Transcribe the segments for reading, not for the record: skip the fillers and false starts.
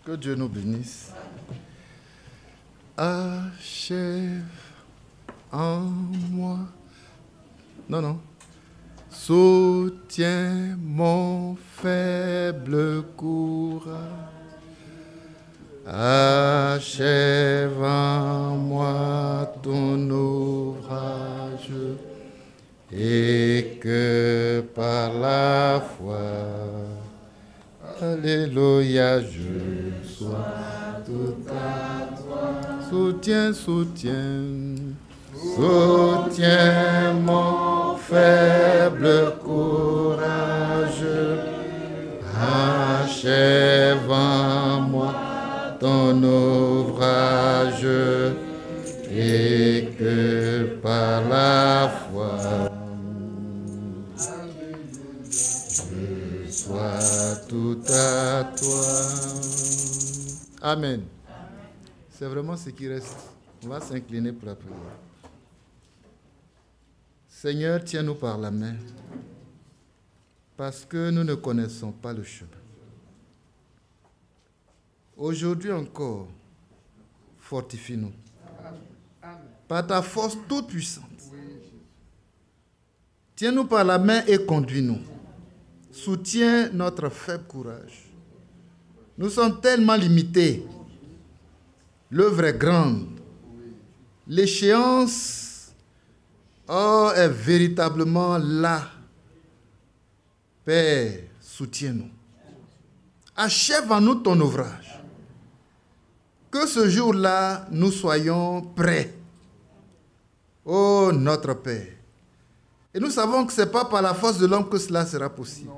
Que Dieu nous bénisse. Achève en moi. Non. Soutiens mon faible courage. Achève en moi ton ouvrage. Et que par la foi, alléluia, je sois tout à toi. Soutiens mon faible courage. Achève en moi ton ouvrage. Et que par la foi, je sois tout à toi. Amen. C'est vraiment ce qui reste. On va s'incliner pour la prière. Seigneur, tiens-nous par la main, parce que nous ne connaissons pas le chemin. Aujourd'hui encore, fortifie-nous. Par ta force toute puissante. Tiens-nous par la main et conduis-nous. Soutiens notre faible courage. Nous sommes tellement limités. L'œuvre est grande. L'échéance est véritablement là. Père, soutiens-nous. Achève en nous ton ouvrage. Que ce jour-là, nous soyons prêts. Oh, notre Père. Et nous savons que ce n'est pas par la force de l'homme que cela sera possible.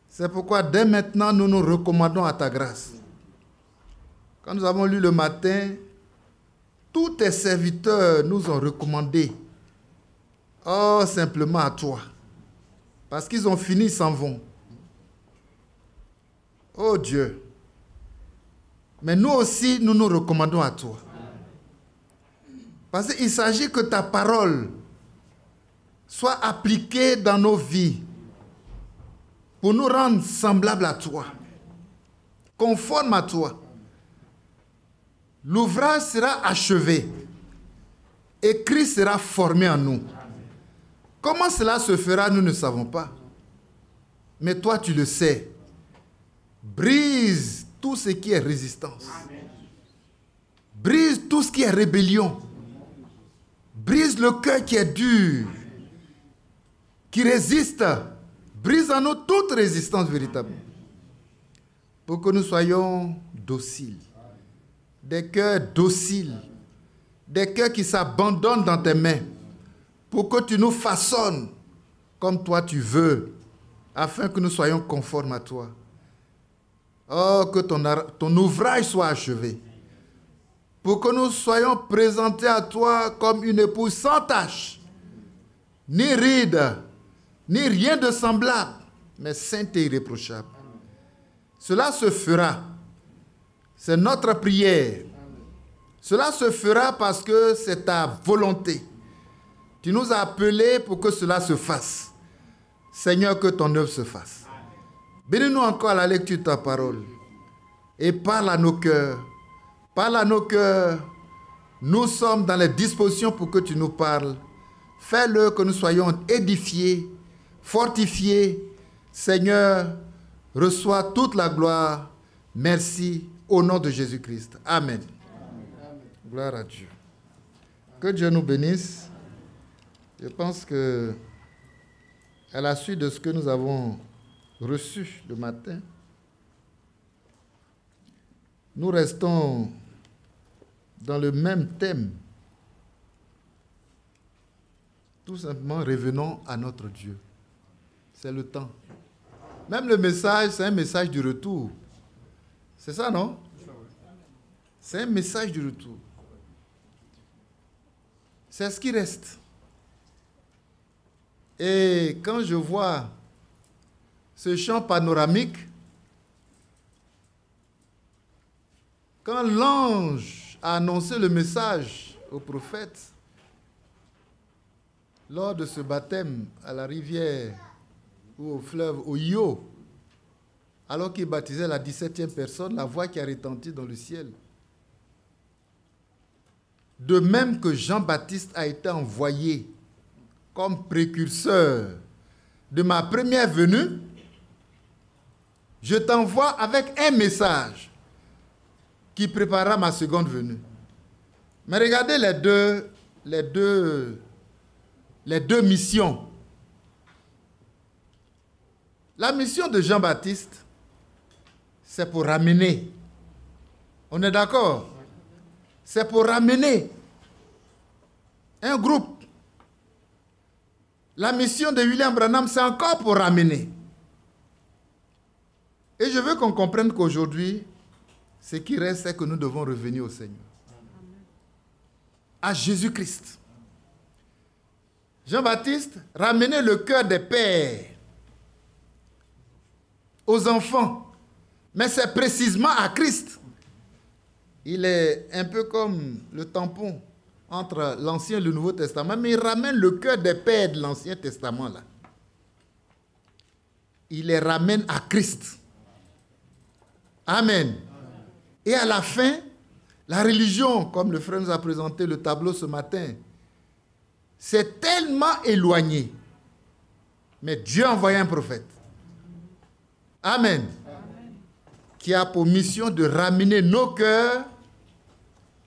C'est pourquoi dès maintenant, nous nous recommandons à ta grâce. Quand nous avons lu le matin, tous tes serviteurs nous ont recommandé. Oh, simplement à toi. Parce qu'ils ont fini, ils s'en vont. Oh Dieu. Mais nous aussi, nous nous recommandons à toi. Parce qu'il s'agit que ta parole soit appliquée dans nos vies pour nous rendre semblables à toi, conformes à toi. L'ouvrage sera achevé et Christ sera formé en nous. Comment cela se fera, nous ne savons pas. Mais toi, tu le sais. Brise tout ce qui est résistance. Brise tout ce qui est rébellion. Brise le cœur qui est dur, qui résiste. Brise en nous toute résistance véritable. Pour que nous soyons dociles. Des cœurs dociles. Des cœurs qui s'abandonnent dans tes mains. Pour que tu nous façonnes comme toi tu veux. Afin que nous soyons conformes à toi. Oh, que ton ouvrage soit achevé. Pour que nous soyons présentés à toi comme une épouse sans tache, ni ride, ni rien de semblable, mais sainte et irréprochable. Cela se fera. C'est notre prière. Cela se fera parce que c'est ta volonté. Tu nous as appelés pour que cela se fasse. Seigneur, que ton œuvre se fasse. Bénis-nous encore à la lecture de ta parole. Et parle à nos cœurs. Parle à nos cœurs. Nous sommes dans les dispositions pour que tu nous parles. Fais-le que nous soyons édifiés, fortifiés. Seigneur, reçois toute la gloire. Merci au nom de Jésus-Christ. Amen. Gloire à Dieu. Que Dieu nous bénisse. Je pense que à la suite de ce que nous avons reçu le matin, nous restons dans le même thème. Tout simplement, revenons à notre Dieu. C'est le temps. Même le message, c'est un message du retour. C'est ça, non? C'est un message du retour. C'est ce qui reste. Et quand je vois ce champ panoramique, quand l'ange a annoncé le message au prophète, lors de ce baptême à la rivière ou au fleuve, au Io, Alors qu'il baptisait la 17e personne, la voix qui a retenti dans le ciel. De même que Jean-Baptiste a été envoyé comme précurseur de ma première venue, je t'envoie avec un message qui préparera ma seconde venue. Mais regardez les deux missions. La mission de Jean-Baptiste, c'est pour ramener. On est d'accord? C'est pour ramener un groupe. La mission de William Branham, c'est encore pour ramener. Et je veux qu'on comprenne qu'aujourd'hui, ce qui reste, c'est que nous devons revenir au Seigneur. À Jésus-Christ. Jean-Baptiste ramenait le cœur des pères aux enfants. Mais c'est précisément à Christ. Il est un peu comme le tampon entre l'Ancien et le Nouveau Testament, mais il ramène le cœur des pères de l'Ancien Testament là. Il les ramène à Christ. Amen. Et à la fin, la religion, comme le frère nous a présenté le tableau ce matin, s'est tellement éloignée. Mais Dieu a envoyé un prophète. Amen. Qui a pour mission de ramener nos cœurs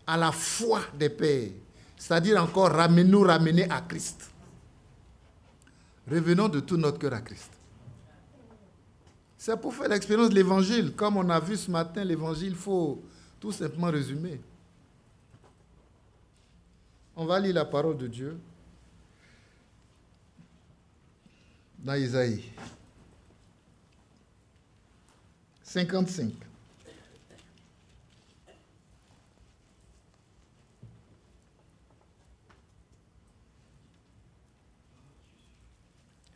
à la foi des pères. C'est-à-dire encore nous ramener à Christ. Revenons de tout notre cœur à Christ. C'est pour faire l'expérience de l'évangile. Comme on a vu ce matin, l'évangile, il faut tout simplement résumer. On va lire la parole de Dieu dans Isaïe 55.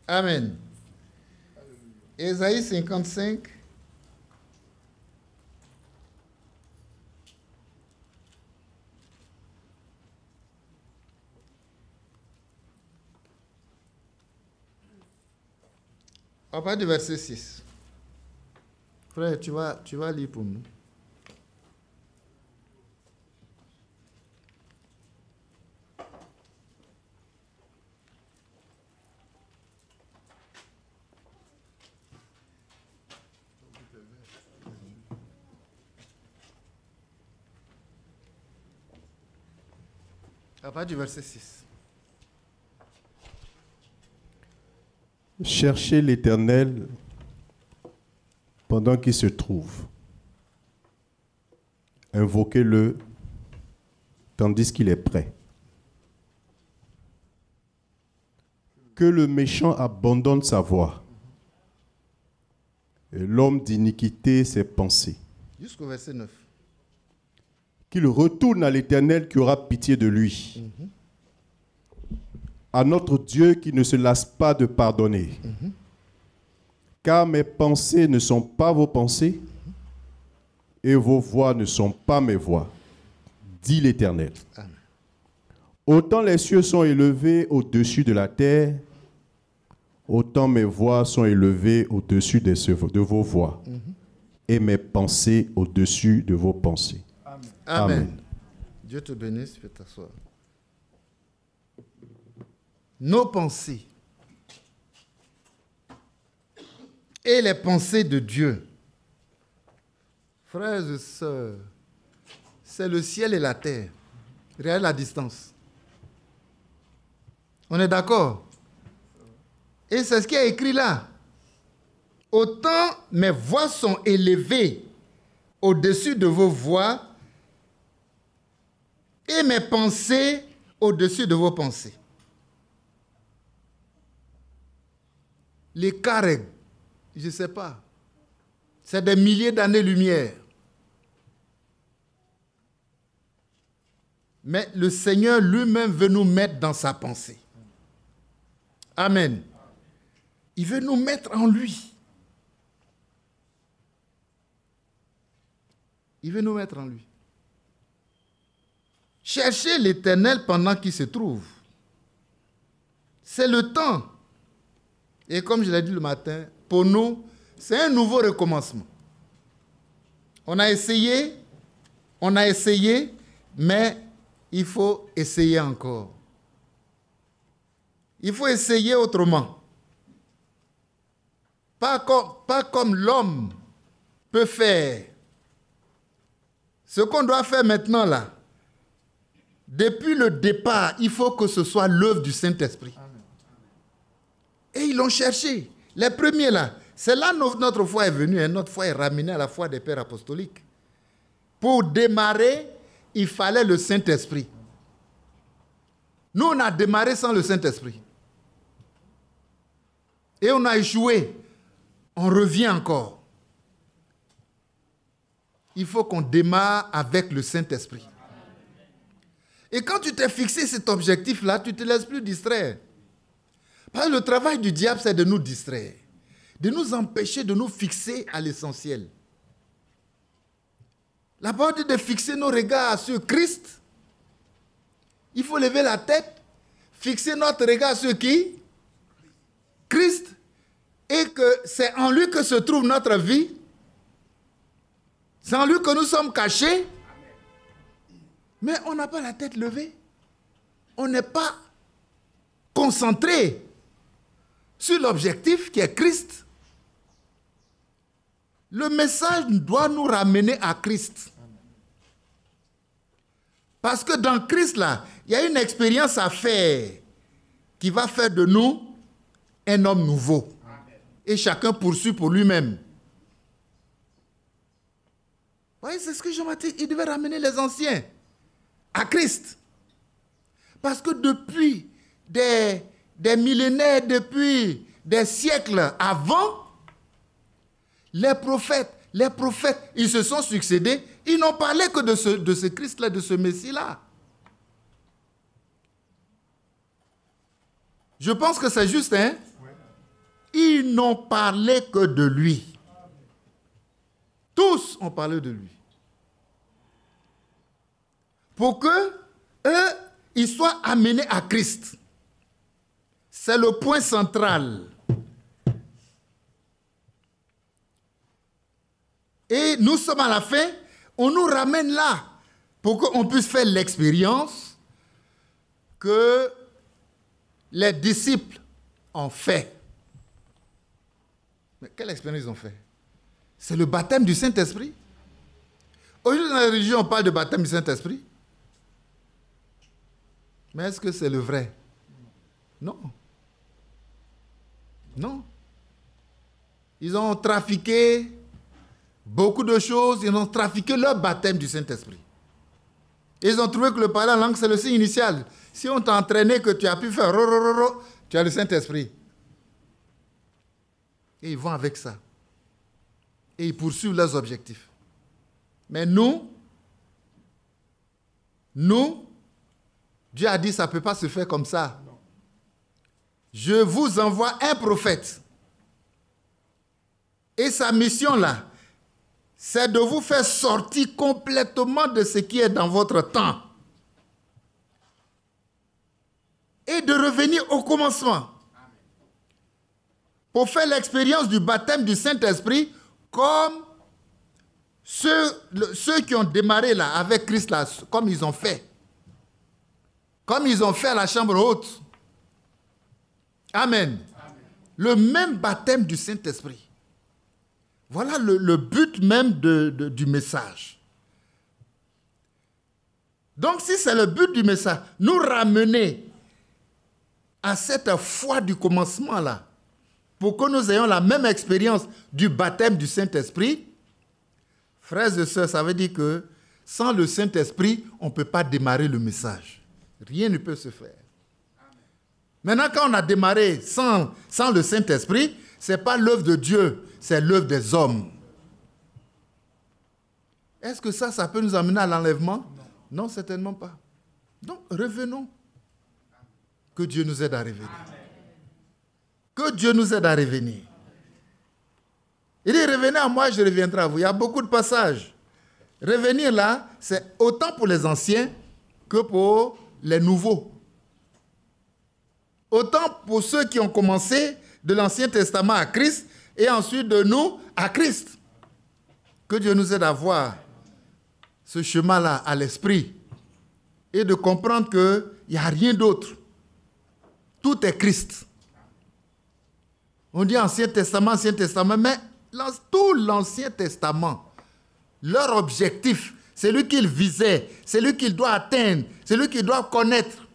Amen. Isaïe 55. À partir du verset 6. Frère, tu vas lire pour nous. À partir du verset 6. Cherchez l'Éternel pendant qu'il se trouve. Invoquez-le tandis qu'il est prêt. Que le méchant abandonne sa voie et l'homme d'iniquité ses pensées. Jusqu'au verset 9. Qu'il retourne à l'Éternel qui aura pitié de lui. À notre Dieu qui ne se lasse pas de pardonner. Car mes pensées ne sont pas vos pensées et vos voix ne sont pas mes voix, dit l'Éternel. Amen. Autant les cieux sont élevés au-dessus de la terre, autant mes voix sont élevées au-dessus de vos voix et mes pensées au-dessus de vos pensées. Amen. Amen. Dieu te bénisse, tu peux t'asseoir. Nos pensées et les pensées de Dieu, frères et sœurs, c'est le ciel et la terre. Regardez la distance. On est d'accord? Et c'est ce qui est écrit là. Autant mes voix sont élevées au-dessus de vos voix et mes pensées au-dessus de vos pensées. L'écart est, je ne sais pas, c'est des milliers d'années-lumière. Mais le Seigneur lui-même veut nous mettre dans sa pensée. Amen. Il veut nous mettre en lui. Il veut nous mettre en lui. Cherchez l'Éternel pendant qu'il se trouve. C'est le temps. Et comme je l'ai dit le matin, pour nous, C'est un nouveau recommencement. On a essayé, mais il faut essayer encore. Il faut essayer autrement. Pas comme l'homme peut faire. Ce qu'on doit faire maintenant là, depuis le départ, il faut que ce soit l'œuvre du Saint-Esprit. Et ils l'ont cherché. Les premiers là, c'est là que notre foi est venue, et notre foi est ramenée à la foi des pères apostoliques. Pour démarrer, il fallait le Saint-Esprit. Nous, on a démarré sans le Saint-Esprit. Et on a échoué. On revient encore. Il faut qu'on démarre avec le Saint-Esprit. Et quand tu t'es fixé cet objectif-là, tu ne te laisses plus distraire. Parce que le travail du diable, c'est de nous distraire, de nous empêcher de nous fixer à l'essentiel. La parole dit de fixer nos regards sur Christ. Il faut lever la tête, fixer notre regard sur qui? Christ. Et que c'est en lui que se trouve notre vie. C'est en lui que nous sommes cachés. Mais on n'a pas la tête levée. On n'est pas concentré sur l'objectif qui est Christ. Le message doit nous ramener à Christ. Parce que dans Christ, là, il y a une expérience à faire qui va faire de nous un homme nouveau. Et chacun poursuit pour lui-même. Vous voyez, c'est ce que Jean-Baptiste, il devait ramener les anciens à Christ. Parce que depuis des millénaires, depuis des siècles avant, les prophètes, ils se sont succédés, ils n'ont parlé que de ce Christ-là, de ce Messie-là. Je pense que c'est juste, hein? Ils n'ont parlé que de lui. Tous ont parlé de lui. Pour que eux, ils soient amenés à Christ. C'est le point central. Et nous sommes à la fin, on nous ramène là pour qu'on puisse faire l'expérience que les disciples ont fait. Mais quelle expérience ils ont fait? C'est le baptême du Saint-Esprit. Aujourd'hui, dans la religion, on parle de baptême du Saint-Esprit. Mais est-ce que c'est le vrai? Non. Non. Ils ont trafiqué beaucoup de choses. Ils ont trafiqué leur baptême du Saint-Esprit. Ils ont trouvé que le parler en langue, c'est le signe initial. Si on t'a entraîné, que tu as pu faire tu as le Saint-Esprit. Et ils vont avec ça. Et ils poursuivent leurs objectifs. Mais nous, Dieu a dit, ça ne peut pas se faire comme ça. Je vous envoie un prophète. Et sa mission là, c'est de vous faire sortir complètement de ce qui est dans votre temps. Et de revenir au commencement. Pour faire l'expérience du baptême du Saint-Esprit comme ceux qui ont démarré là avec Christ là, comme ils ont fait. Comme ils ont fait à la chambre haute. Amen. Amen. Le même baptême du Saint-Esprit. Voilà le but même du message. Donc si c'est le but du message, nous ramener à cette foi du commencement là, pour que nous ayons la même expérience du baptême du Saint-Esprit, frères et sœurs, ça veut dire que sans le Saint-Esprit, on ne peut pas démarrer le message. Rien ne peut se faire. Amen. Maintenant, quand on a démarré sans le Saint-Esprit, ce n'est pas l'œuvre de Dieu, c'est l'œuvre des hommes. Est-ce que ça peut nous amener à l'enlèvement? Non, certainement pas. Donc, revenons. Que Dieu nous aide à revenir. Amen. Que Dieu nous aide à revenir. Il dit, revenez à moi, je reviendrai à vous. Il y a beaucoup de passages. Revenir là, c'est autant pour les anciens que pour les nouveaux. Autant pour ceux qui ont commencé de l'Ancien Testament à Christ et ensuite de nous à Christ. Que Dieu nous aide à voir ce chemin-là à l'esprit et de comprendre qu'il n'y a rien d'autre. Tout est Christ. On dit Ancien Testament, mais tout l'Ancien Testament, leur objectif, c'est lui qu'ils visaient, c'est lui qu'ils doivent atteindre, c'est lui qu'ils doivent connaître,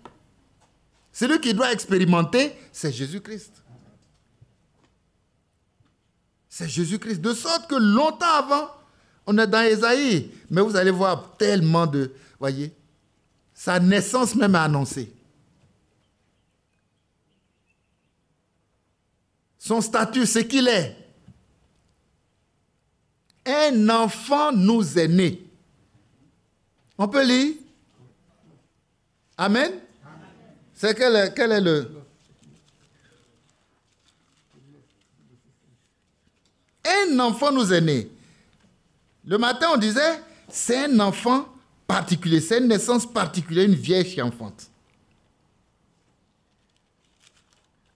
c'est lui qu'ils doivent expérimenter, c'est Jésus-Christ. C'est Jésus-Christ. De sorte que longtemps avant, on est dans Ésaïe, mais vous allez voir tellement de... Voyez, sa naissance même est annoncée. Son statut, c'est qu'il est. Un enfant nous est né. On peut lire? Amen? C'est quel est le... Un enfant nous est né. Le matin, on disait, c'est un enfant particulier, c'est une naissance particulière, une vierge qui enfante.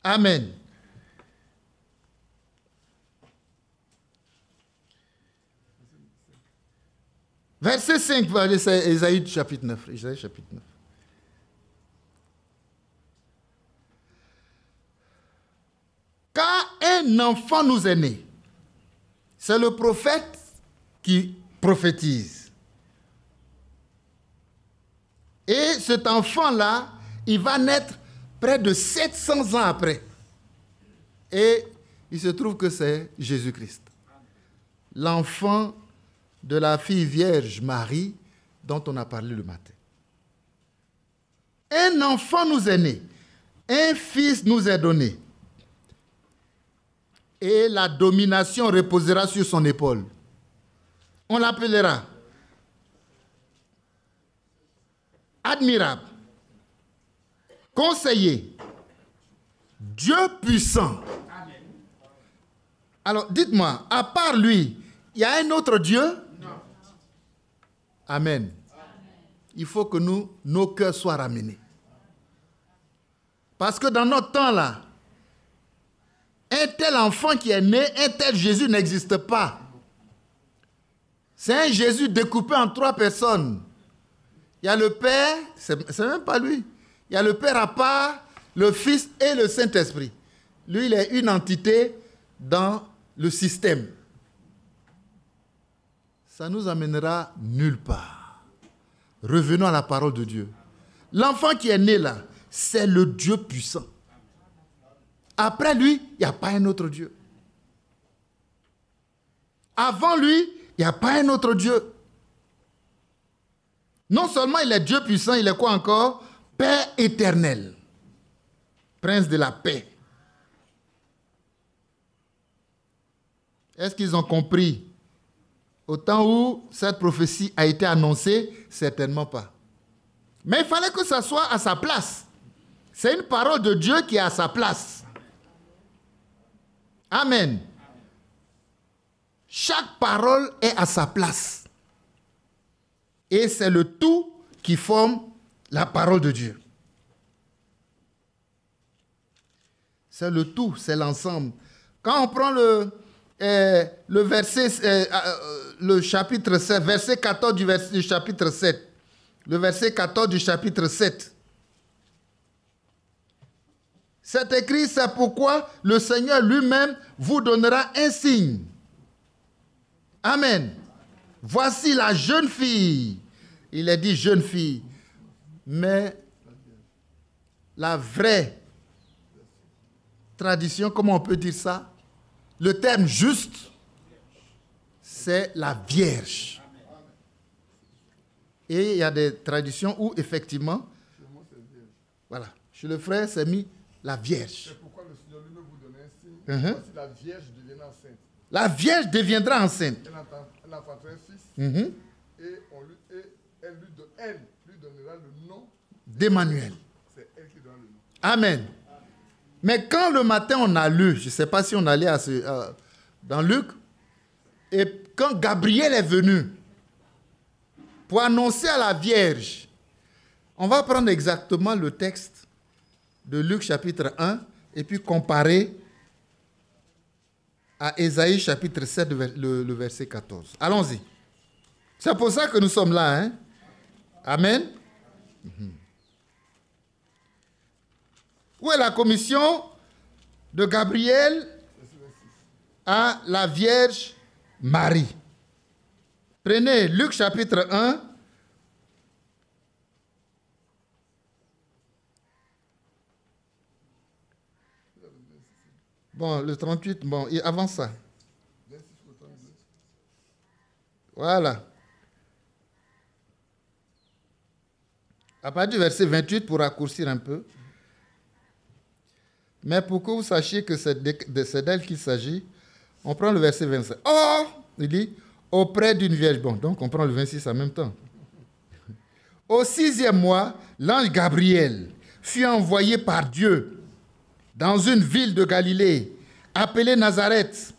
Amen. Verset 5, c'est Ésaïe chapitre 9. Ésaïe chapitre 9. Car un enfant nous est né. C'est le prophète qui prophétise. Et cet enfant-là, il va naître près de 700 ans après. Et il se trouve que c'est Jésus-Christ. L'enfant de la fille vierge Marie dont on a parlé le matin. Un enfant nous est né, un fils nous est donné, et la domination reposera sur son épaule. On l'appellera admirable, conseiller, Dieu puissant. Alors, dites-moi, à part lui, il y a un autre Dieu? Non. Amen. Il faut que nos cœurs soient ramenés. Parce que dans notre temps là, un tel enfant qui est né, un tel Jésus n'existe pas. C'est un Jésus découpé en 3 personnes. Il y a le Père, c'est même pas lui. Il y a le Père à part, le Fils et le Saint-Esprit. Lui, il est une entité dans le système. Ça nous amènera nulle part. Revenons à la parole de Dieu. L'enfant qui est né là, c'est le Dieu puissant. Après lui, il n'y a pas un autre Dieu. Avant lui, il n'y a pas un autre Dieu. Non seulement il est Dieu puissant, il est quoi encore? Père éternel. Prince de la paix. Est-ce qu'ils ont compris? Au temps où cette prophétie a été annoncée, certainement pas. Mais il fallait que ça soit à sa place. C'est une parole de Dieu qui est à sa place. Amen. Chaque parole est à sa place. Et c'est le tout qui forme la parole de Dieu. C'est le tout, c'est l'ensemble. Quand on prend le verset, le chapitre 7, verset 14 du chapitre 7, le verset 14 du chapitre 7, c'est écrit, c'est pourquoi le Seigneur lui-même vous donnera un signe. Amen. Voici la jeune fille. Il est dit jeune fille. Mais la vraie tradition, comment on peut dire ça? Le terme juste, c'est la Vierge. Et il y a des traditions où, effectivement, voilà, chez le frère, c'est mis la Vierge. C'est pourquoi le Seigneur lui-même vous donne un signe. Voici la Vierge deviendra enceinte. La Vierge deviendra enceinte. Elle enfantera un fils. Et elle lui donnera le nom d'Emmanuel. C'est elle qui donnera le nom. Amen. Mais quand le matin on a lu, je ne sais pas si on allait dans Luc, et quand Gabriel est venu pour annoncer à la Vierge, on va prendre exactement le texte de Luc chapitre 1 et puis comparer à Ésaïe chapitre 7, le verset 14. Allons-y. C'est pour ça que nous sommes là. Hein? Amen. Où est la commission de Gabriel à la Vierge Marie? Prenez Luc chapitre 1. Bon, le 38, bon, et avant ça. Voilà. À partir du verset 28, pour raccourcir un peu. Mais pour que vous sachiez que c'est d'elle qu'il s'agit, on prend le verset 27. Oh, il dit, auprès d'une vierge. Bon, donc on prend le 26 en même temps. Au 6e mois, l'ange Gabriel fut envoyé par Dieu dans une ville de Galilée, appelée Nazareth.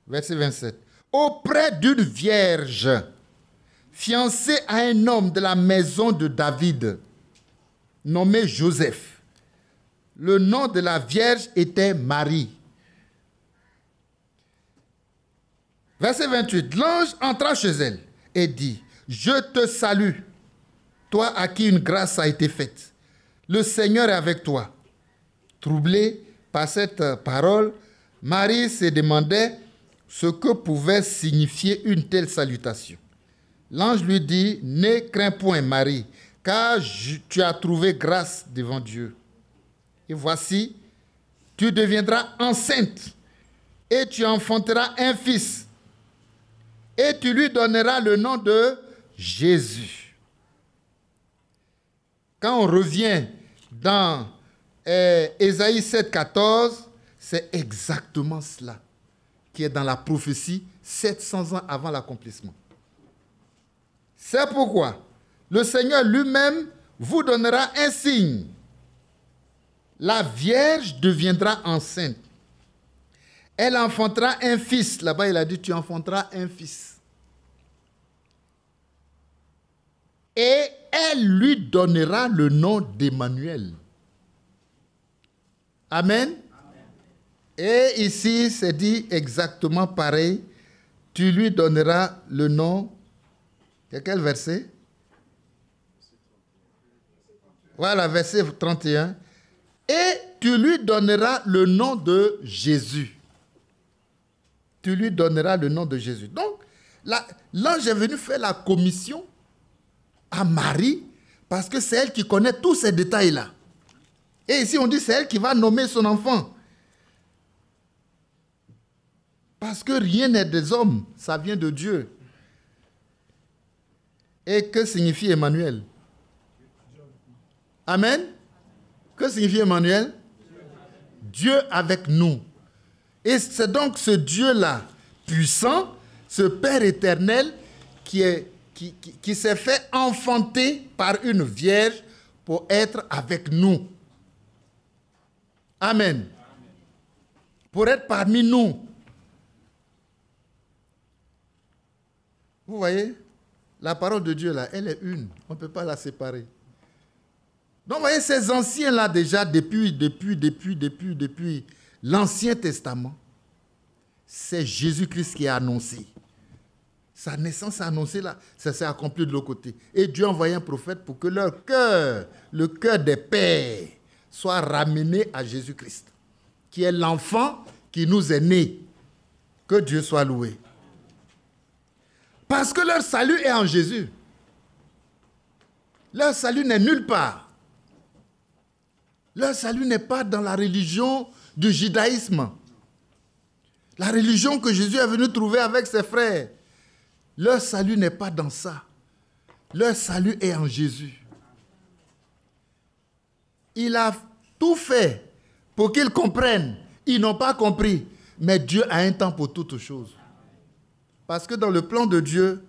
Verset 27. Auprès d'une vierge, fiancée à un homme de la maison de David, nommé Joseph. Le nom de la vierge était Marie. Verset 28. L'ange entra chez elle et dit, « Je te salue, toi à qui une grâce a été faite. Le Seigneur est avec toi. » Troublée par cette parole, Marie se demandait ce que pouvait signifier une telle salutation. L'ange lui dit, « Ne crains point, Marie, car tu as trouvé grâce devant Dieu. Et voici, tu deviendras enceinte et tu enfanteras un fils. Et tu lui donneras le nom de Jésus. » Quand on revient dans Ésaïe 7, 14, c'est exactement cela qui est dans la prophétie 700 ans avant l'accomplissement. C'est pourquoi le Seigneur lui-même vous donnera un signe. La Vierge deviendra enceinte. Elle enfantera un fils. Là-bas, il a dit, tu enfanteras un fils. Et elle lui donnera le nom d'Emmanuel. Amen. Et ici, c'est dit exactement pareil. Tu lui donneras le nom. Quel verset? Voilà, verset 31. Et tu lui donneras le nom de Jésus. Tu lui donneras le nom de Jésus. Donc, l'ange est venu faire la commission à Marie parce que c'est elle qui connaît tous ces détails-là. Et ici, on dit c'est elle qui va nommer son enfant. Parce que rien n'est des hommes, ça vient de Dieu. Et que signifie Emmanuel? Amen. Que signifie Emmanuel? Dieu avec nous. Et c'est donc ce Dieu-là, puissant, ce Père éternel, qui s'est fait enfanter par une vierge pour être avec nous. Amen. Pour être parmi nous. Vous voyez, la parole de Dieu, là, elle est une. On ne peut pas la séparer. Donc, vous voyez, ces anciens-là, déjà, depuis l'Ancien Testament, c'est Jésus-Christ qui est annoncé. Sa naissance est annoncée là, ça s'est accompli de l'autre côté. Et Dieu a envoyé un prophète pour que leur cœur, le cœur des pères, soit ramené à Jésus-Christ, qui est l'enfant qui nous est né. Que Dieu soit loué. Parce que leur salut est en Jésus. Leur salut n'est nulle part. Leur salut n'est pas dans la religion du judaïsme. La religion que Jésus est venu trouver avec ses frères. Leur salut n'est pas dans ça. Leur salut est en Jésus. Il a tout fait pour qu'ils comprennent. Ils n'ont pas compris. Mais Dieu a un temps pour toutes choses. Parce que dans le plan de Dieu,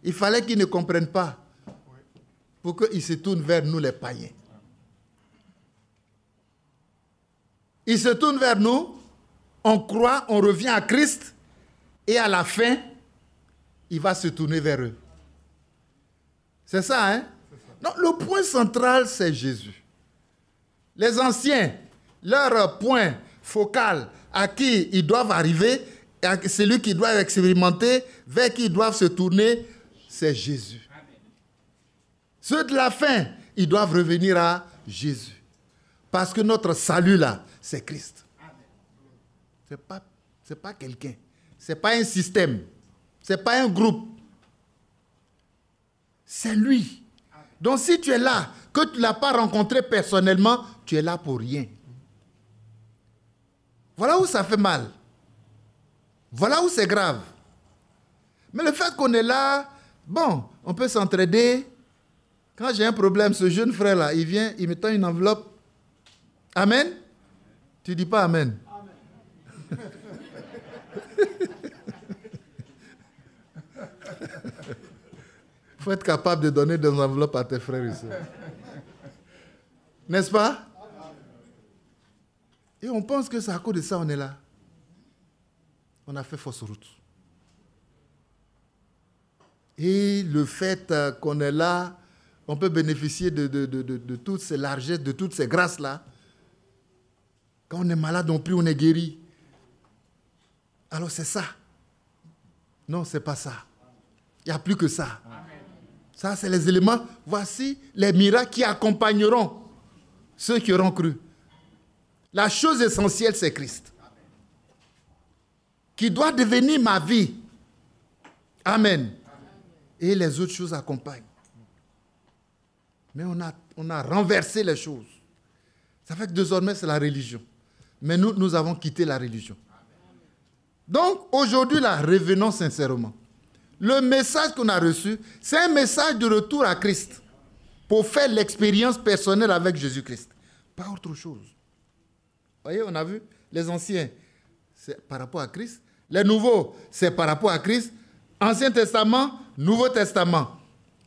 il fallait qu'ils ne comprennent pas pour qu'ils se tournent vers nous les païens. Ils se tournent vers nous, on croit, on revient à Christ, et à la fin, il va se tourner vers eux. C'est ça, hein? Non, le point central, c'est Jésus. Les anciens, leur point focal à qui ils doivent arriver, et celui qui doit expérimenter, vers qui ils doivent se tourner, c'est Jésus. Ceux de la fin, ils doivent revenir à Jésus. Parce que notre salut là, c'est Christ. Ce n'est pas quelqu'un. Ce n'est pas un système. Ce n'est pas un groupe. C'est lui. Donc si tu es là, que tu ne l'as pas rencontré personnellement, tu es là pour rien. Voilà où ça fait mal. Voilà où c'est grave. Mais le fait qu'on est là, bon, on peut s'entraider. Quand j'ai un problème, ce jeune frère-là, il vient, il me tend une enveloppe. Amen. Tu ne dis pas Amen. Amen. Il faut être capable de donner des enveloppes à tes frères et sœurs. N'est-ce pas? Et on pense que c'est à cause de ça on est là. On a fait fausse route. Et le fait qu'on est là, on peut bénéficier de toutes ces largesses, de toutes ces grâces-là. Quand on est malade, on prie, on est guéri. Alors c'est ça. Non, ce n'est pas ça. Il n'y a plus que ça. Ça, c'est les éléments. Voici les miracles qui accompagneront ceux qui auront cru. La chose essentielle, c'est Christ. Qui doit devenir ma vie. Amen. Et les autres choses accompagnent. Mais on a renversé les choses. Ça fait que désormais, c'est la religion. Mais nous avons quitté la religion. Donc, aujourd'hui, là, revenons sincèrement. Le message qu'on a reçu, c'est un message de retour à Christ pour faire l'expérience personnelle avec Jésus-Christ. Pas autre chose. Vous voyez, on a vu, les anciens, c'est par rapport à Christ. Les nouveaux, c'est par rapport à Christ. Ancien Testament, Nouveau Testament.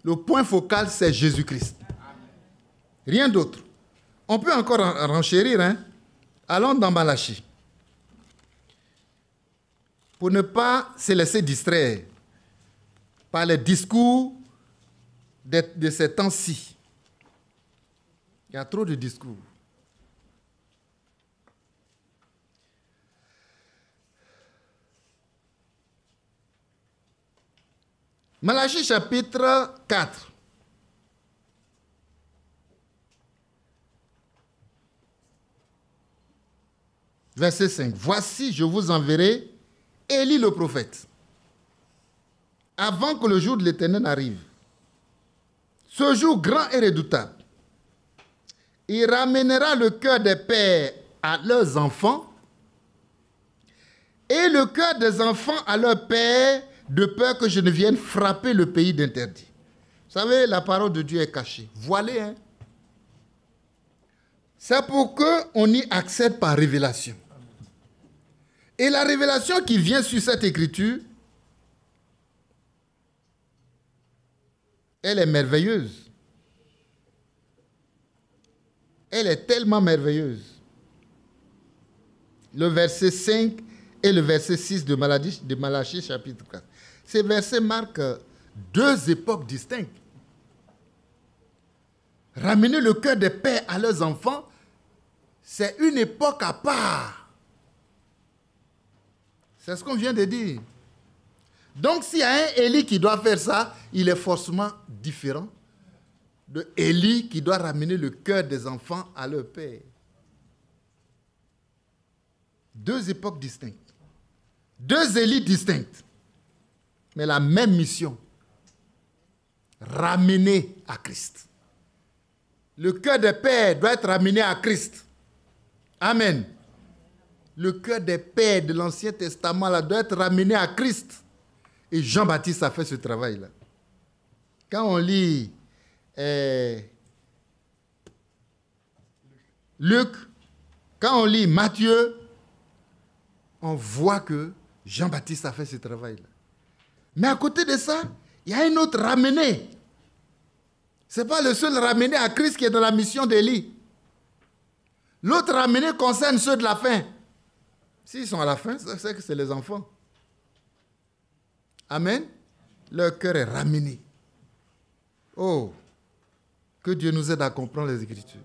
Le point focal, c'est Jésus-Christ. Rien d'autre. On peut encore renchérir, hein? Allons dans Malachie. Pour ne pas se laisser distraire par les discours de ces temps-ci. Il y a trop de discours. Malachie chapitre 4. Verset 5. Voici, je vous enverrai Élie le prophète, avant que le jour de l'Éternel n'arrive. Ce jour grand et redoutable. Il ramènera le cœur des pères à leurs enfants et le cœur des enfants à leurs pères, de peur que je ne vienne frapper le pays d'interdit. Vous savez, la parole de Dieu est cachée. Voilée, hein? C'est pour qu'on y accède par révélation. Et la révélation qui vient sur cette écriture, elle est merveilleuse. Elle est tellement merveilleuse. Le verset 5 et le verset 6 de Malachie chapitre 4. Ces versets marquent deux époques distinctes. Ramener le cœur des pères à leurs enfants, c'est une époque à part. C'est ce qu'on vient de dire. Donc, s'il y a un Élie qui doit faire ça, il est forcément différent de Élie qui doit ramener le cœur des enfants à leur père. Deux époques distinctes. Deux Élies distinctes. Mais la même mission. Ramener à Christ. Le cœur des pères doit être ramené à Christ. Amen. Le cœur des pères de l'Ancien Testament là, doit être ramené à Christ. Et Jean-Baptiste a fait ce travail-là. Quand on lit Luc, quand on lit Matthieu, on voit que Jean-Baptiste a fait ce travail-là. Mais à côté de ça, il y a un autre ramené. Ce n'est pas le seul ramené à Christ qui est dans la mission d'Élie. L'autre ramené concerne ceux de la fin. S'ils sont à la fin, c'est que c'est les enfants. Amen. Leur cœur est ramené. Oh, que Dieu nous aide à comprendre les Écritures.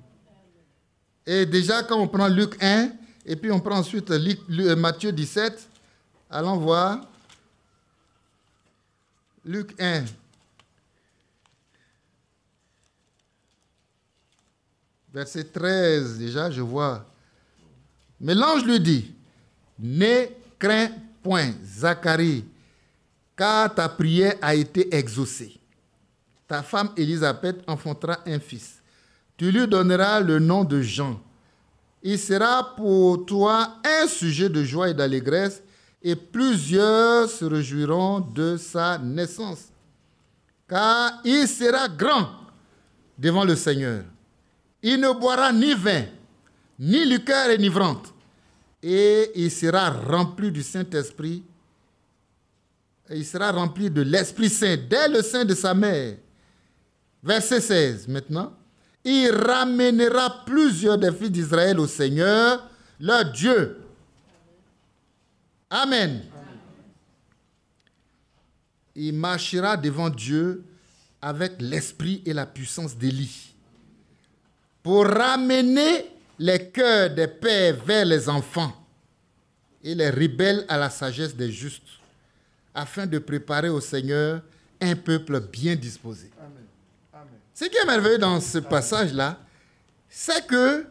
Et déjà, quand on prend Luc 1 Et puis on prend ensuite Matthieu 17. Allons voir. Luc 1. Verset 13 déjà, je vois. Mais l'ange lui dit, ne crains point, Zacharie, car ta prière a été exaucée. Ta femme Élisabeth enfantera un fils. Tu lui donneras le nom de Jean. Il sera pour toi un sujet de joie et d'allégresse, et plusieurs se réjouiront de sa naissance. Car il sera grand devant le Seigneur. Il ne boira ni vin, ni liqueur enivrante, et il sera rempli du Saint-Esprit. Il sera rempli de l'Esprit Saint dès le sein de sa mère. Verset 16 maintenant. Il ramènera plusieurs des fils d'Israël au Seigneur, leur Dieu. Amen. Il marchera devant Dieu avec l'esprit et la puissance d'Élie, pour ramener les cœurs des pères vers les enfants et les rebelles à la sagesse des justes, afin de préparer au Seigneur un peuple bien disposé. Amen. Amen. Ce qui est merveilleux dans ce passage-là, c'est que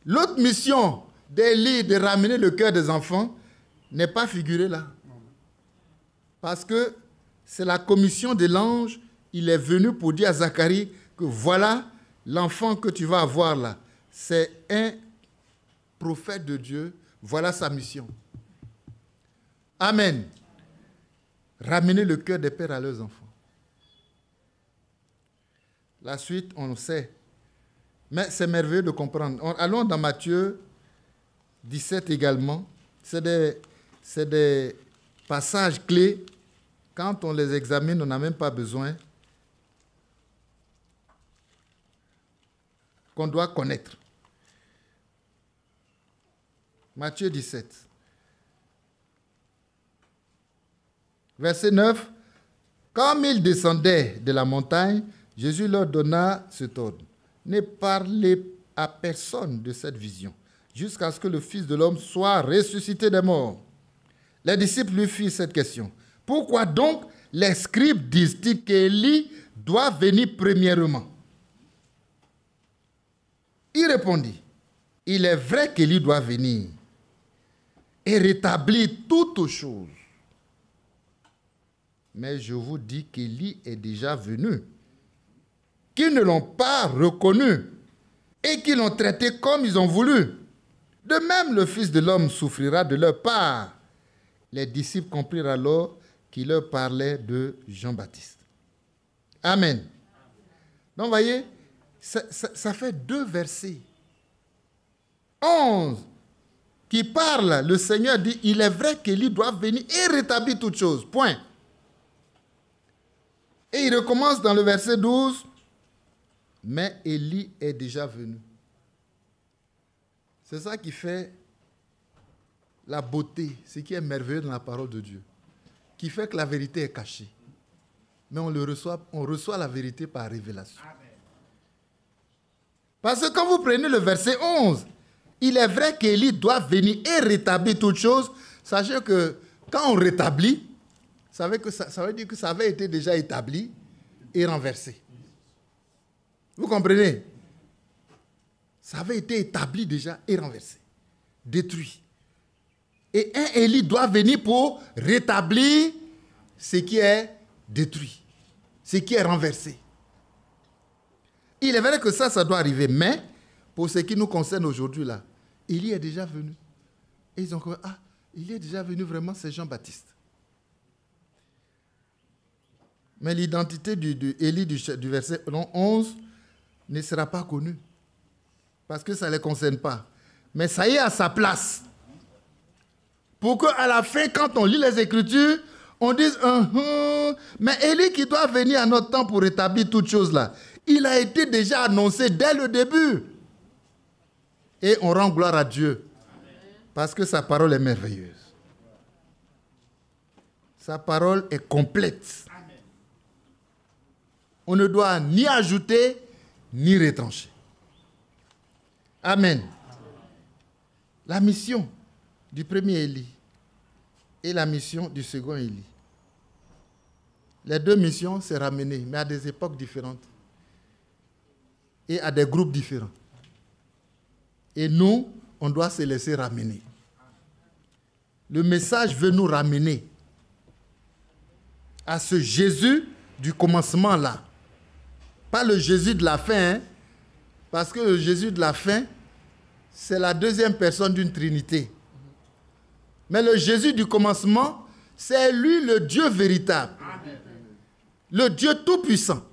l'autre mission d'Élie de ramener le cœur des enfants n'est pas figurée là. Parce que c'est la commission de l'ange, il est venu pour dire à Zacharie que voilà l'enfant que tu vas avoir là, c'est un prophète de Dieu, voilà sa mission. Amen. Ramener le cœur des pères à leurs enfants. La suite, on le sait. Mais c'est merveilleux de comprendre. Allons dans Matthieu 17 également. C'est des passages clés. Quand on les examine, on n'a même pas besoin qu'on doit connaître. Matthieu 17. Verset 9. Comme ils descendaient de la montagne, Jésus leur donna cet ordre. Ne parlez à personne de cette vision, jusqu'à ce que le Fils de l'homme soit ressuscité des morts. Les disciples lui firent cette question. Pourquoi donc les scribes disent-ils qu'Élie doit venir premièrement? Il répondit, il est vrai qu'Élie doit venir et rétablir toutes choses. Mais je vous dis qu'Élie est déjà venu, qu'ils ne l'ont pas reconnu et qu'ils l'ont traité comme ils ont voulu. De même, le Fils de l'homme souffrira de leur part. Les disciples comprirent alors qu'il leur parlait de Jean-Baptiste. Amen. Donc, vous voyez, ça fait 2 versets. 11, qui parle, le Seigneur dit, il est vrai qu'Élie doit venir et rétablir toutes choses. Point. Et il recommence dans le verset 12, mais Élie est déjà venu. C'est ça qui fait la beauté, ce qui est merveilleux dans la parole de Dieu, qui fait que la vérité est cachée. Mais on reçoit la vérité par révélation. Parce que quand vous prenez le verset 11, il est vrai qu'Élie doit venir et rétablir toutes choses. Sachez que quand on rétablit, ça veut dire que ça avait été déjà établi et renversé. Vous comprenez? Ça avait été établi déjà et renversé, détruit. Et un Élie doit venir pour rétablir ce qui est détruit, ce qui est renversé. Il est vrai que ça doit arriver, mais pour ce qui nous concerne aujourd'hui, là, Élie est déjà venu. Et ils ont dit, ah, il est déjà venu vraiment, c'est Jean-Baptiste. Mais l'identité d'Élie du verset 11 ne sera pas connue, parce que ça ne les concerne pas. Mais ça y est à sa place. Pour qu'à la fin, quand on lit les Écritures, on dise, mais Élie qui doit venir à notre temps pour rétablir toutes choses là, il a été déjà annoncé dès le début. Et on rend gloire à Dieu, parce que sa parole est merveilleuse. Sa parole est complète. On ne doit ni ajouter, ni retrancher. Amen. la mission du premier Élie et la mission du second Élie. Les deux missions, c'est ramener, mais à des époques différentes et à des groupes différents. Et nous, on doit se laisser ramener. Le message veut nous ramener à ce Jésus du commencement-là. Pas le Jésus de la fin, hein, parce que le Jésus de la fin, c'est la deuxième personne d'une Trinité. Mais le Jésus du commencement, c'est lui le Dieu véritable. Amen. Le Dieu tout-puissant.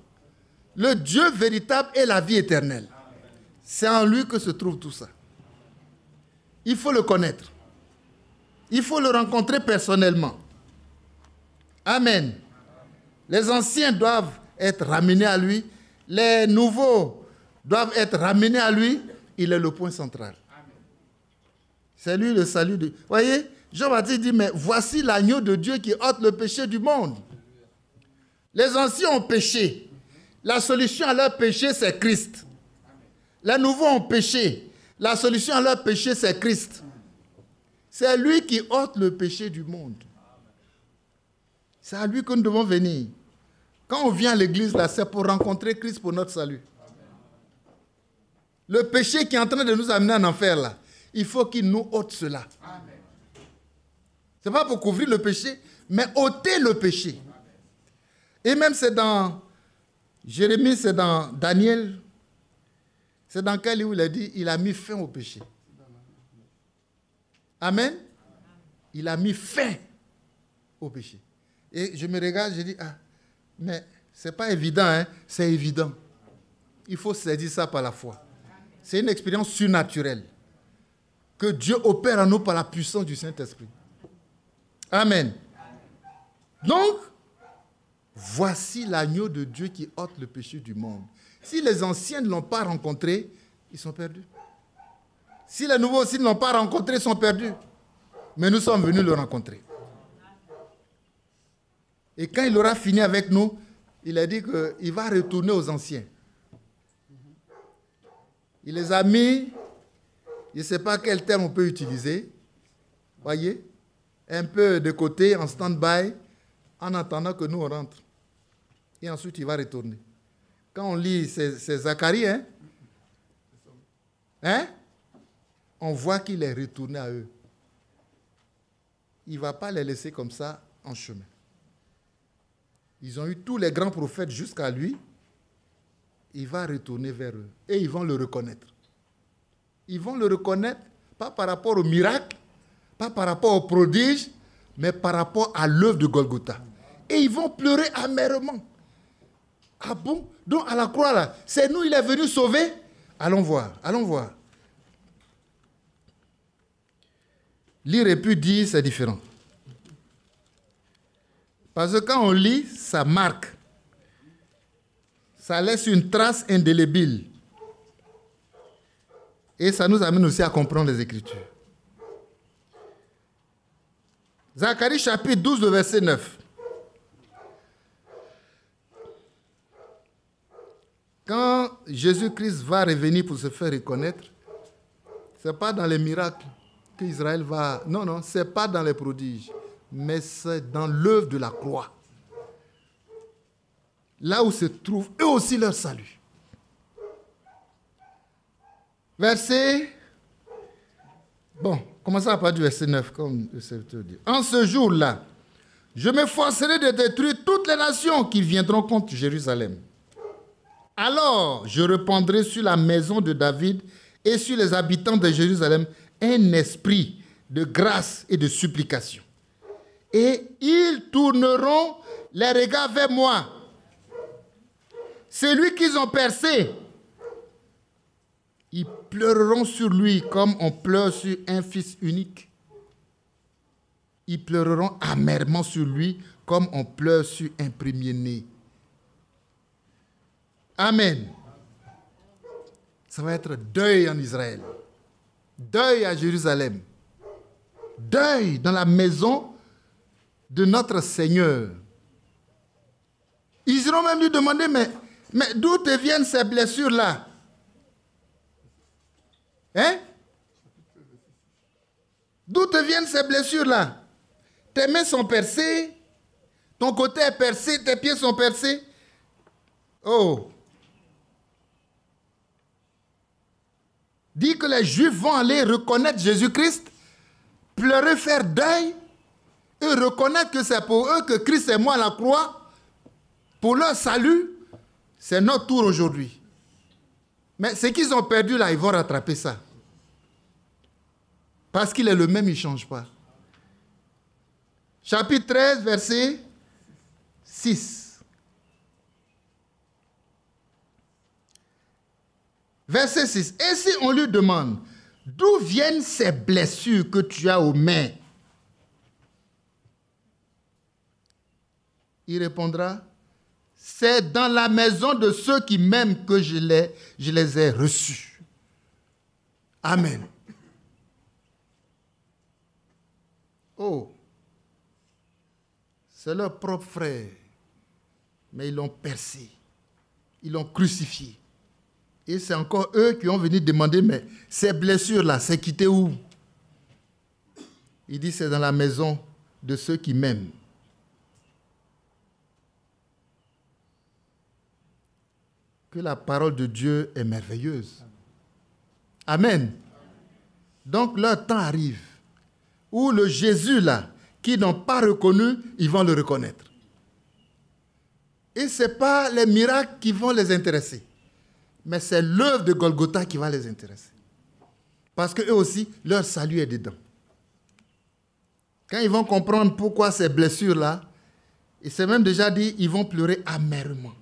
Le Dieu véritable et la vie éternelle. C'est en lui que se trouve tout ça. Il faut le connaître. Il faut le rencontrer personnellement. Amen. Les anciens doivent être ramenés à lui. Les nouveaux doivent être ramenés à lui. Il est le point central. C'est lui le salut de... Voyez, Jean-Baptiste dit, mais voici l'agneau de Dieu qui ôte le péché du monde. Les anciens ont péché. La solution à leur péché, c'est Christ. Les nouveaux ont péché. La solution à leur péché, c'est Christ. C'est lui qui ôte le péché du monde. C'est à lui que nous devons venir. Quand on vient à l'église, là, c'est pour rencontrer Christ pour notre salut. Le péché qui est en train de nous amener en enfer, là, il faut qu'il nous ôte cela. Ce n'est pas pour couvrir le péché, mais ôter le péché. Et même c'est dans Jérémie, c'est dans Daniel, c'est dans quel livre il a dit, il a mis fin au péché. Amen. Il a mis fin au péché. Et je me regarde, je dis, ah, mais ce n'est pas évident, hein? C'est évident. Il faut saisir ça par la foi. C'est une expérience surnaturelle que Dieu opère en nous par la puissance du Saint-Esprit. Amen. Donc, voici l'agneau de Dieu qui ôte le péché du monde. Si les anciens ne l'ont pas rencontré, ils sont perdus. Si les nouveaux aussi ne l'ont pas rencontré, ils sont perdus. Mais nous sommes venus le rencontrer. Et quand il aura fini avec nous, il a dit qu'il va retourner aux anciens. Il les a mis, je ne sais pas quel terme on peut utiliser, voyez, un peu de côté, en stand-by, en attendant que nous on rentre. Et ensuite, il va retourner. Quand on lit, c'est Zacharie, hein? On voit qu'il est retourné à eux. Il ne va pas les laisser comme ça en chemin. Ils ont eu tous les grands prophètes jusqu'à lui. Il va retourner vers eux. Et ils vont le reconnaître. Ils vont le reconnaître, pas par rapport au miracle, pas par rapport au prodige, mais par rapport à l'œuvre de Golgotha. Et ils vont pleurer amèrement. Ah bon? Donc à la croix, là, c'est nous, il est venu sauver? Allons voir, allons voir. Lire et puis dire, c'est différent. Parce que quand on lit, ça marque. Ça laisse une trace indélébile. Et ça nous amène aussi à comprendre les Écritures. Zacharie chapitre 12, le verset 9. Quand Jésus-Christ va revenir pour se faire reconnaître, ce n'est pas dans les miracles qu'Israël va... Non, ce n'est pas dans les prodiges, mais c'est dans l'œuvre de la croix. Là où se trouve eux aussi leur salut. Verset... Bon, commençons à partir du verset 9, comme le serviteur dit. En ce jour-là, je m'efforcerai de détruire toutes les nations qui viendront contre Jérusalem. Alors, je répandrai sur la maison de David et sur les habitants de Jérusalem un esprit de grâce et de supplication. Et ils tourneront les regards vers moi. Celui qu'ils ont percé, ils pleureront sur lui comme on pleure sur un fils unique. Ils pleureront amèrement sur lui comme on pleure sur un premier-né. Amen. Ça va être deuil en Israël. Deuil à Jérusalem. Deuil dans la maison de notre Seigneur. Ils iront même lui demander, mais d'où te viennent ces blessures-là? Hein? D'où te viennent ces blessures-là? Tes mains sont percées, ton côté est percé, tes pieds sont percés. Oh! Dit que les Juifs vont aller reconnaître Jésus-Christ, pleurer, faire deuil, et reconnaître que c'est pour eux que Christ est mort à la croix, pour leur salut. C'est notre tour aujourd'hui. Mais ce qu'ils ont perdu là, ils vont rattraper ça. Parce qu'il est le même, il ne change pas. Chapitre 13, verset 6. Verset 6. Et si on lui demande, d'où viennent ces blessures que tu as aux mains? Il répondra, c'est dans la maison de ceux qui m'aiment que je les ai reçus. Amen. Oh, c'est leur propre frère, mais ils l'ont percé, ils l'ont crucifié. Et c'est encore eux qui ont venu demander, mais ces blessures-là, c'est quitté où? Il dit, c'est dans la maison de ceux qui m'aiment. Que la parole de Dieu est merveilleuse. Amen. Donc leur temps arrive où le Jésus là, qui n'ont pas reconnu, ils vont le reconnaître. Et ce n'est pas les miracles qui vont les intéresser, mais c'est l'œuvre de Golgotha qui va les intéresser. Parce qu'eux aussi, leur salut est dedans. Quand ils vont comprendre pourquoi ces blessures-là, et c'est même déjà dit, ils vont pleurer amèrement.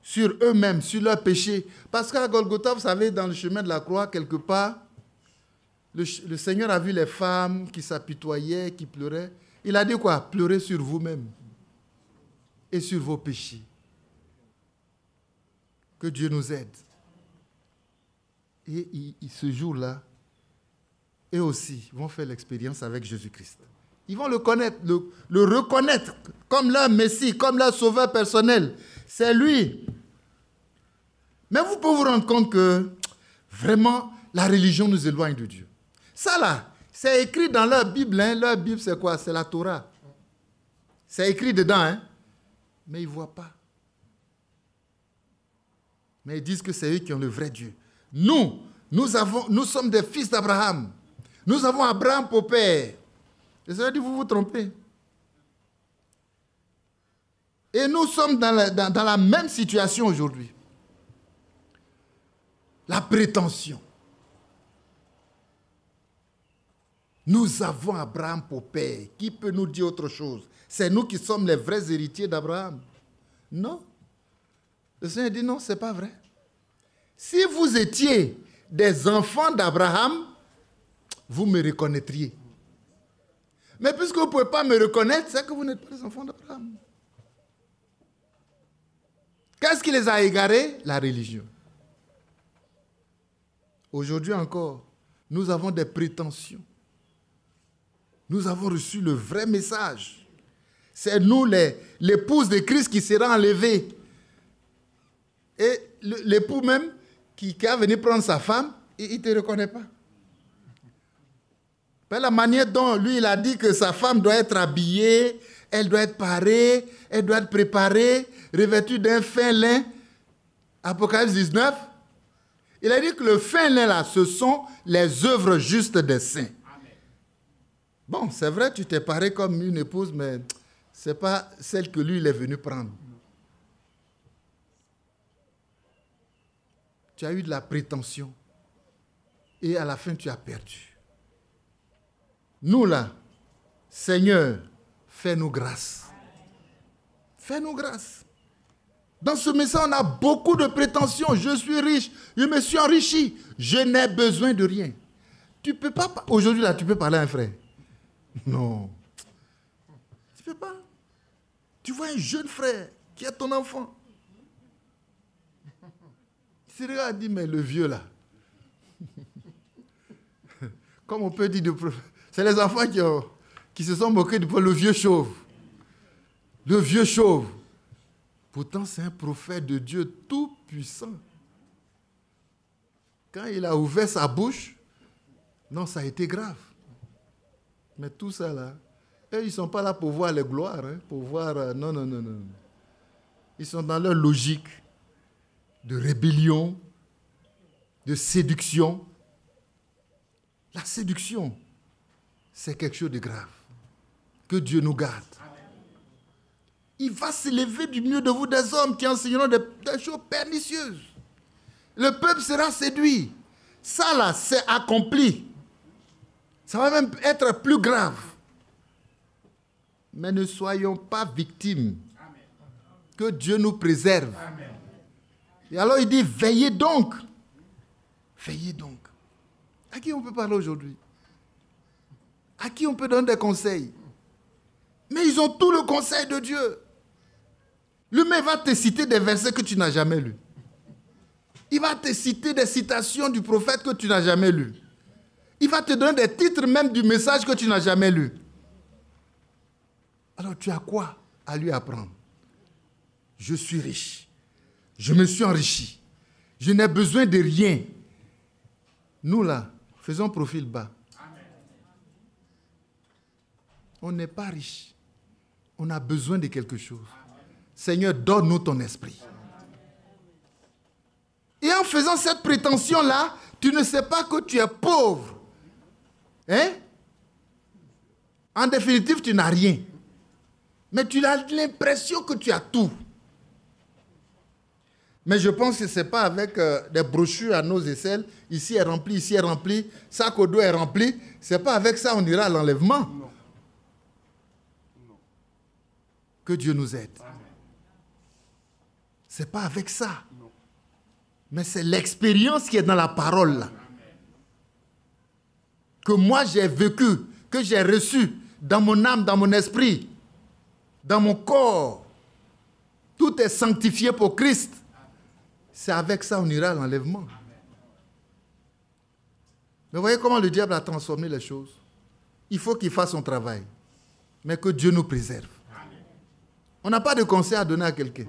Sur eux-mêmes, sur leurs péchés. Parce qu'à Golgotha, vous savez, dans le chemin de la croix, quelque part, le Seigneur a vu les femmes qui s'apitoyaient, qui pleuraient. Il a dit quoi? Pleurez sur vous-même et sur vos péchés. Que Dieu nous aide. Et ce jour-là, eux aussi vont faire l'expérience avec Jésus-Christ. Ils vont le connaître, le reconnaître comme leur Messie, comme leur sauveur personnel. C'est lui. Mais vous pouvez vous rendre compte que vraiment, la religion nous éloigne de Dieu. Ça là, c'est écrit dans leur Bible. Hein. Leur Bible, c'est quoi? C'est la Torah. C'est écrit dedans. Hein. Mais ils ne voient pas. Mais ils disent que c'est eux qui ont le vrai Dieu. Nous sommes des fils d'Abraham. Nous avons Abraham pour père. Et ça veut dire que vous vous trompez. Et nous sommes dans la même situation aujourd'hui. La prétention. Nous avons Abraham pour père. Qui peut nous dire autre chose? C'est nous qui sommes les vrais héritiers d'Abraham. Non. Le Seigneur dit non, ce n'est pas vrai. Si vous étiez des enfants d'Abraham, vous me reconnaîtriez. Mais puisque vous ne pouvez pas me reconnaître, c'est que vous n'êtes pas des enfants d'Abraham. Qu'est-ce qui les a égarés? La religion. Aujourd'hui encore, nous avons des prétentions. Nous avons reçu le vrai message. C'est nous, l'épouse de Christ, qui sera enlevée. Et l'époux même, qui a venu prendre sa femme, il ne te reconnaît pas. Par la manière dont lui, il a dit que sa femme doit être habillée, elle doit être parée, elle doit être préparée, revêtue d'un fin lin. Apocalypse 19. Il a dit que le fin lin là, ce sont les œuvres justes des saints. Bon, c'est vrai, tu t'es paré comme une épouse, mais ce n'est pas celle que lui, il est venu prendre. Tu as eu de la prétention. Et à la fin, tu as perdu. Nous, là, Seigneur, fais-nous grâce. Fais-nous grâce. Dans ce message, on a beaucoup de prétentions. Je suis riche, je me suis enrichi. Je n'ai besoin de rien. Tu peux pas, aujourd'hui, là, tu peux parler à un frère. Non. Tu peux pas. Tu vois un jeune frère qui est ton enfant. Tu regardes, dit, mais le vieux là. Comme on peut dire, c'est les enfants qui se sont moqués du le vieux chauve. Le vieux chauve. Pourtant, c'est un prophète de Dieu tout puissant. Quand il a ouvert sa bouche, non, ça a été grave. Mais tout ça là, eux, ils ne sont pas là pour voir les gloires, hein, pour voir... non, non, non, non. Ils sont dans leur logique de rébellion, de séduction. La séduction, c'est quelque chose de grave. Que Dieu nous garde. Il va s'élever du milieu de vous des hommes qui enseigneront des choses pernicieuses. Le peuple sera séduit. Ça là, c'est accompli. Ça va même être plus grave. Mais ne soyons pas victimes. Que Dieu nous préserve. Amen. Et alors il dit, veillez donc. Veillez donc. À qui on peut parler aujourd'hui? À qui on peut donner des conseils? Mais ils ont tout le conseil de Dieu. Lui-même va te citer des versets que tu n'as jamais lus. Il va te citer des citations du prophète que tu n'as jamais lues. Il va te donner des titres même du message que tu n'as jamais lu. Alors tu as quoi à lui apprendre? Je suis riche. Je me suis enrichi. Je n'ai besoin de rien. Nous là, faisons profil bas. On n'est pas riche. On a besoin de quelque chose. Seigneur, donne-nous ton esprit. Et en faisant cette prétention-là, tu ne sais pas que tu es pauvre. Hein? En définitive, tu n'as rien. Mais tu as l'impression que tu as tout. Mais je pense que ce n'est pas avec des brochures à nos aisselles. Ici est rempli, ici est rempli. Sac au dos est rempli. Ce n'est pas avec ça qu'on ira à l'enlèvement. Non. Non. Que Dieu nous aide. Ce n'est pas avec ça. Non. Mais c'est l'expérience qui est dans la parole là. Que moi j'ai vécu, que j'ai reçu dans mon âme, dans mon esprit, dans mon corps. Tout est sanctifié pour Christ. C'est avec ça qu'on ira à l'enlèvement. Mais voyez comment le diable a transformé les choses. Il faut qu'il fasse son travail. Mais que Dieu nous préserve. On n'a pas de conseil à donner à quelqu'un.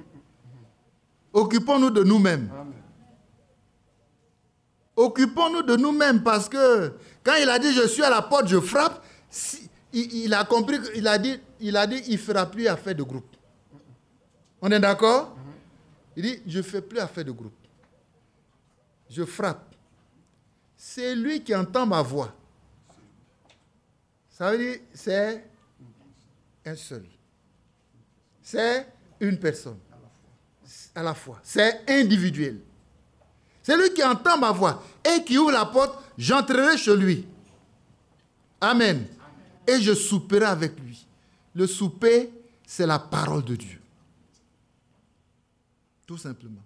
Occupons-nous de nous-mêmes. Occupons-nous de nous-mêmes parce que quand il a dit je suis à la porte, je frappe, il a compris, il a dit il ne fera plus affaire de groupe. On est d'accord? Il dit, je ne fais plus affaire de groupe. Je frappe. C'est lui qui entend ma voix. Ça veut dire, c'est un seul. C'est une personne. À la fois. C'est individuel. C'est lui qui entend ma voix et qui ouvre la porte, j'entrerai chez lui. Amen. Et je souperai avec lui. Le souper, c'est la parole de Dieu. Tout simplement.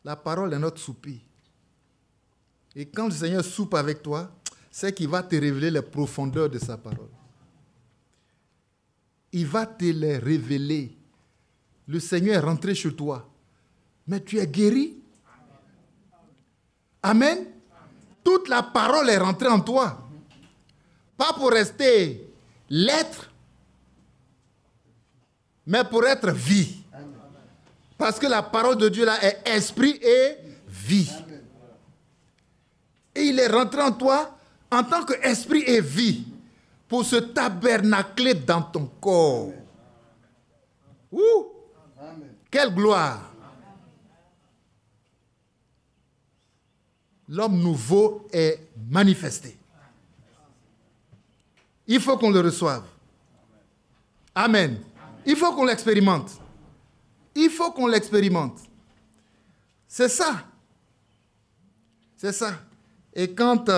La parole est notre souper. Et quand le Seigneur soupe avec toi, c'est qu'il va te révéler les profondeurs de sa parole. Il va te les révéler. Le Seigneur est rentré chez toi. Mais tu es guéri. Amen. Toute la parole est rentrée en toi. Pas pour rester l'être, mais pour être vie. Parce que la parole de Dieu là est esprit et vie. Et il est rentré en toi en tant qu'esprit et vie pour se tabernacler dans ton corps. Ouh! Quelle gloire! L'homme nouveau est manifesté. Il faut qu'on le reçoive. Amen. Il faut qu'on l'expérimente. Il faut qu'on l'expérimente. C'est ça. C'est ça. Et quand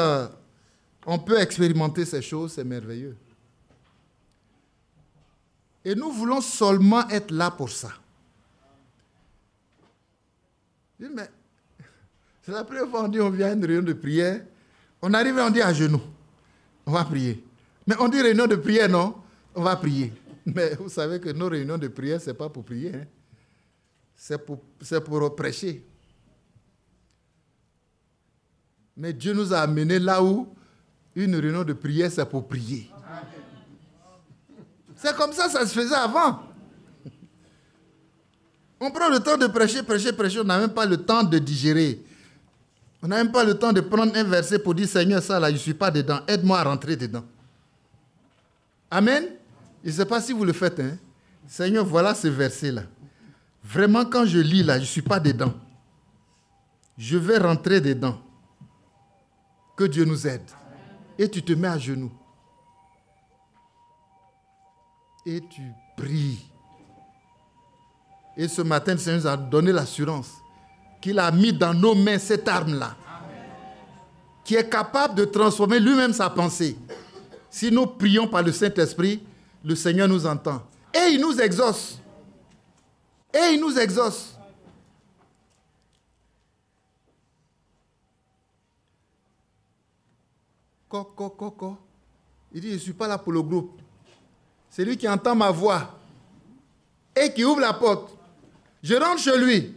on peut expérimenter ces choses, c'est merveilleux. Et nous voulons seulement être là pour ça. Mais c'est la première fois qu'on dit on vient à une réunion de prière. On arrive et on dit à genoux. On va prier. Mais on dit réunion de prière, non? On va prier. Mais vous savez que nos réunions de prière, ce n'est pas pour prier. Hein? C'est pour prêcher. Mais Dieu nous a amenés là où une réunion de prière, c'est pour prier. C'est comme ça se faisait avant. On prend le temps de prêcher, on n'a même pas le temps de digérer. On n'a même pas le temps de prendre un verset pour dire, Seigneur, ça là, je ne suis pas dedans. Aide-moi à rentrer dedans. Amen. Je ne sais pas si vous le faites. Hein? Seigneur, voilà ce verset-là. Vraiment, quand je lis là, je ne suis pas dedans. Je vais rentrer dedans. Que Dieu nous aide. Et tu te mets à genoux. Et tu pries. Et ce matin, le Seigneur nous a donné l'assurance qu'il a mis dans nos mains cette arme-là, qui est capable de transformer lui-même sa pensée. Si nous prions par le Saint-Esprit, le Seigneur nous entend. Et il nous exauce. Et il nous exauce. Il dit, je ne suis pas là pour le groupe. C'est lui qui entend ma voix et qui ouvre la porte. Je rentre chez lui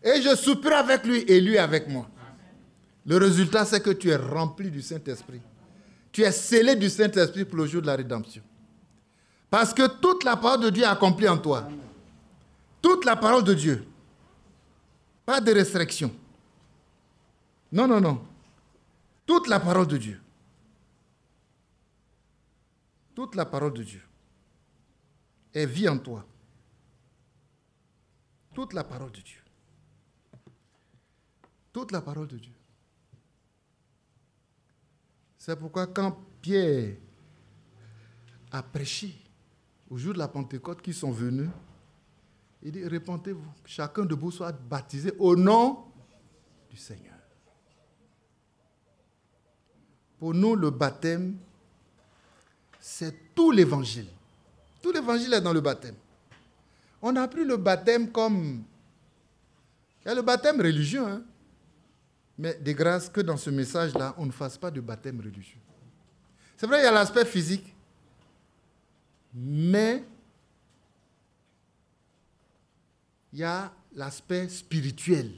et je soupire avec lui et lui avec moi. Le résultat, c'est que tu es rempli du Saint-Esprit. Tu es scellé du Saint-Esprit pour le jour de la rédemption. Parce que toute la parole de Dieu est accomplie en toi. Toute la parole de Dieu. Pas de restriction. Non, non, non. Toute la parole de Dieu. Toute la parole de Dieu. Elle vit en toi. Toute la parole de Dieu. Toute la parole de Dieu. C'est pourquoi quand Pierre a prêché au jour de la Pentecôte qui sont venus, il dit, répentez-vous, chacun de vous soit baptisé au nom du Seigneur. Pour nous, le baptême, c'est tout l'évangile. Tout l'évangile est dans le baptême. On n'a plus le baptême comme... Il y a le baptême religieux, hein? Mais de grâce que dans ce message-là, on ne fasse pas de baptême religieux. C'est vrai, il y a l'aspect physique, mais il y a l'aspect spirituel.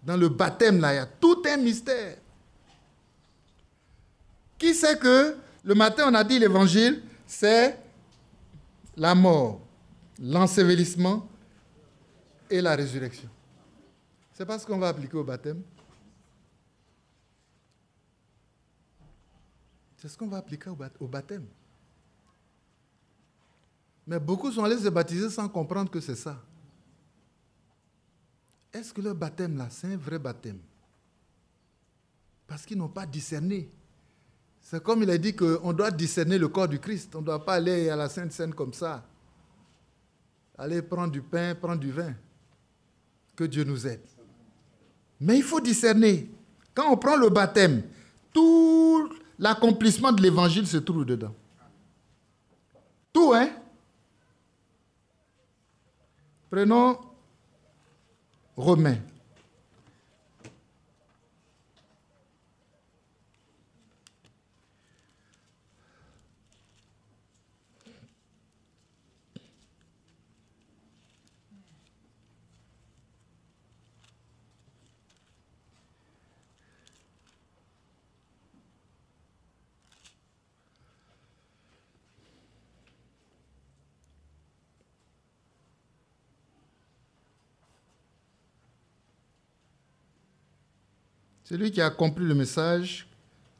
Dans le baptême, là, il y a tout un mystère. Qui sait que le matin, on a dit l'évangile, c'est la mort, l'ensevelissement et la résurrection. C'est pas ce qu'on va appliquer au baptême. C'est ce qu'on va appliquer au baptême. Mais beaucoup sont allés se baptiser sans comprendre que c'est ça. Est-ce que le baptême là, c'est un vrai baptême? Parce qu'ils n'ont pas discerné. C'est comme il a dit qu'on doit discerner le corps du Christ. On ne doit pas aller à la Sainte Seine comme ça. Aller prendre du pain, prendre du vin. Que Dieu nous aide. Mais il faut discerner. Quand on prend le baptême, tout l'accomplissement de l'évangile se trouve dedans. Tout, hein? Prenons Romains. Celui qui a compris le message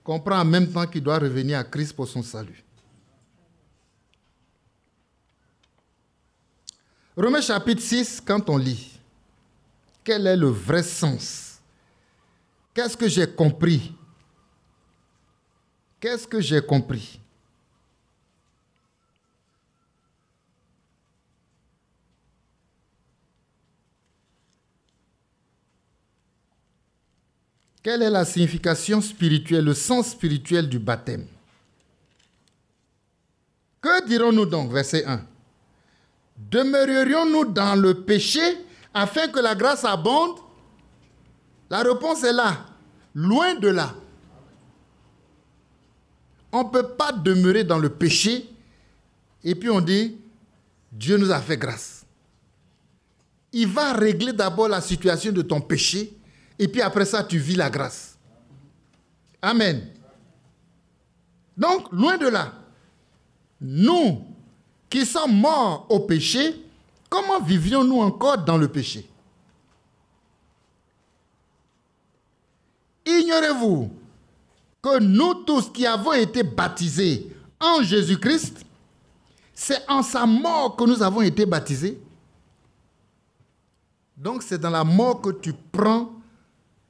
comprend en même temps qu'il doit revenir à Christ pour son salut. Romains chapitre 6, quand on lit, quel est le vrai sens? Qu'est-ce que j'ai compris? Qu'est-ce que j'ai compris? Quelle est la signification spirituelle, le sens spirituel du baptême? Que dirons-nous donc, verset 1? Demeurerions-nous dans le péché afin que la grâce abonde? La réponse est là, loin de là. On ne peut pas demeurer dans le péché et puis on dit, Dieu nous a fait grâce. Il va régler d'abord la situation de ton péché. Et puis après ça, tu vis la grâce. Amen. Donc, loin de là, nous qui sommes morts au péché, comment vivions-nous encore dans le péché? Ignorez-vous que nous tous qui avons été baptisés en Jésus-Christ, c'est en sa mort que nous avons été baptisés. Donc c'est dans la mort que tu prends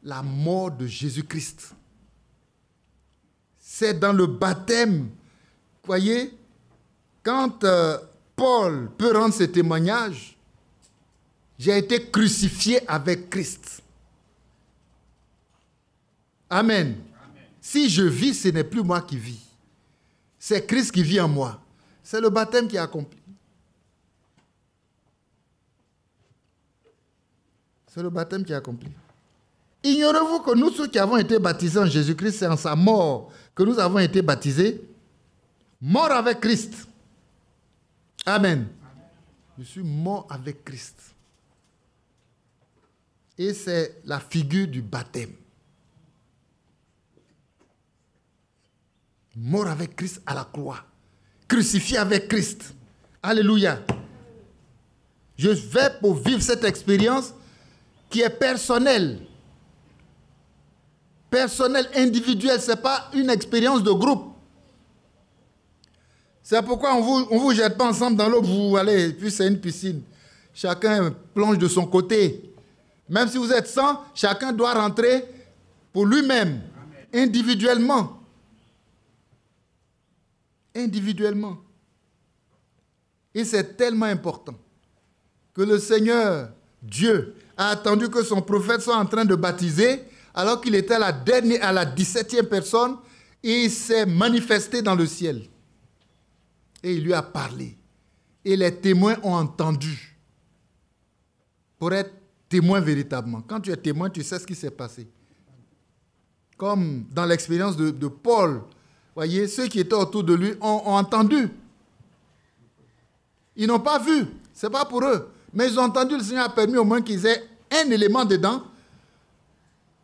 la mort de Jésus-Christ. C'est dans le baptême. Vous voyez, quand Paul peut rendre ce témoignage, j'ai été crucifié avec Christ. Amen. Si je vis, ce n'est plus moi qui vis. C'est Christ qui vit en moi. C'est le baptême qui est accompli. C'est le baptême qui est accompli. Ignorez-vous que nous, ceux qui avons été baptisés en Jésus-Christ, c'est en sa mort que nous avons été baptisés, morts avec Christ. Amen. Je suis mort avec Christ. Et c'est la figure du baptême. Mort avec Christ à la croix. Crucifié avec Christ. Alléluia. Je vais pour vivre cette expérience qui est personnelle. Personnelle, individuelle. Ce n'est pas une expérience de groupe. C'est pourquoi on ne vous jette pas ensemble dans l'eau, vous allez, puis c'est une piscine. Chacun plonge de son côté. Même si vous êtes 100, chacun doit rentrer pour lui-même, individuellement. Individuellement. Et c'est tellement important que le Seigneur, Dieu, a attendu que son prophète soit en train de baptiser, alors qu'il était à la 17e personne, et il s'est manifesté dans le ciel. Et il lui a parlé. Et les témoins ont entendu. Pour être témoin véritablement. Quand tu es témoin, tu sais ce qui s'est passé. Comme dans l'expérience de Paul. Voyez, ceux qui étaient autour de lui ont entendu. Ils n'ont pas vu. Ce n'est pas pour eux. Mais ils ont entendu. Le Seigneur a permis au moins qu'ils aient un élément dedans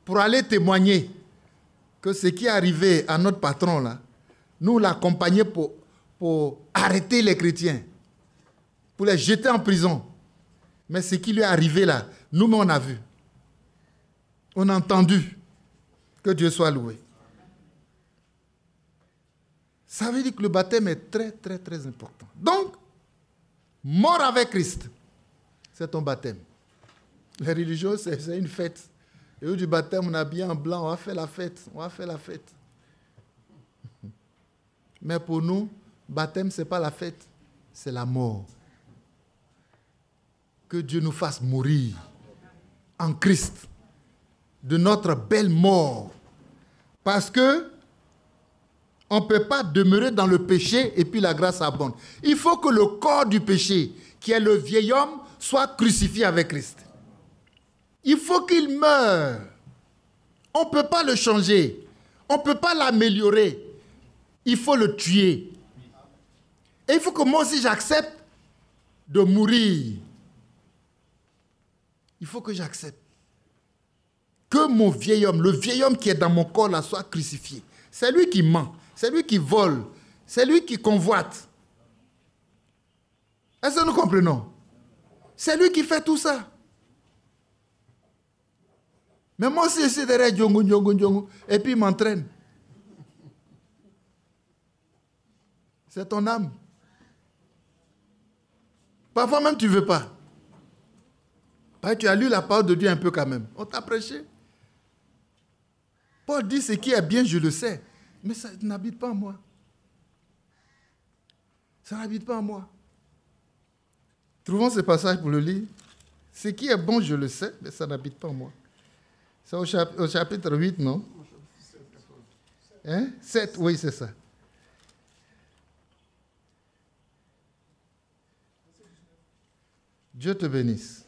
pour aller témoigner que ce qui est arrivé à notre patron, là, nous l'accompagner pour arrêter les chrétiens, pour les jeter en prison. Mais ce qui lui est arrivé là, nous-mêmes on a vu. On a entendu. Que Dieu soit loué. Ça veut dire que le baptême est très, très, très important. Donc, mort avec Christ, c'est ton baptême. Les religieux, c'est une fête. Et au du baptême, on est habillé en blanc, on va faire la fête. On va faire la fête. Mais pour nous, baptême, ce n'est pas la fête, c'est la mort. Que Dieu nous fasse mourir en Christ de notre belle mort. Parce que on ne peut pas demeurer dans le péché et puis la grâce abonde. Il faut que le corps du péché, qui est le vieil homme, soit crucifié avec Christ. Il faut qu'il meure. On ne peut pas le changer. On ne peut pas l'améliorer. Il faut le tuer. Et il faut que moi aussi j'accepte de mourir. Il faut que j'accepte que mon vieil homme, le vieil homme qui est dans mon corps là, soit crucifié. C'est lui qui ment, c'est lui qui vole, c'est lui qui convoite. Est-ce que nous comprenons? C'est lui qui fait tout ça. Mais moi aussi, je suis derrière Djongo, et puis il m'entraîne. C'est ton âme. Parfois même, tu ne veux pas. Parce que tu as lu la parole de Dieu un peu quand même. On t'a prêché. Paul dit, ce qui est bien, je le sais. Mais ça n'habite pas en moi. Ça n'habite pas en moi. Trouvons ce passage pour le lire. Ce qui est bon, je le sais, mais ça n'habite pas en moi. C'est au chapitre 8, non? 7, oui, c'est ça. Dieu te bénisse.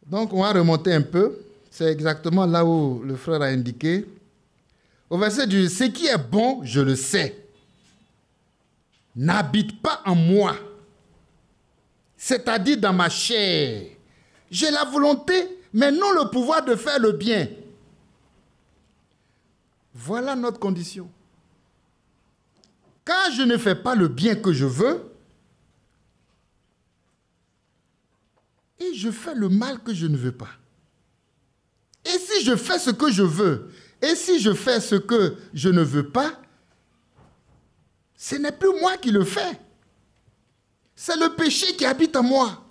Donc, on va remonter un peu. C'est exactement là où le frère a indiqué. Au verset du « Ce qui est bon, je le sais, n'habite pas en moi, c'est-à-dire dans ma chair. J'ai la volonté, mais non le pouvoir de faire le bien. » Voilà notre condition. Car je ne fais pas le bien que je veux, et je fais le mal que je ne veux pas. Et si si je fais ce que je veux, et si je fais ce que je ne veux pas, ce n'est plus moi qui le fais. C'est le péché qui habite en moi.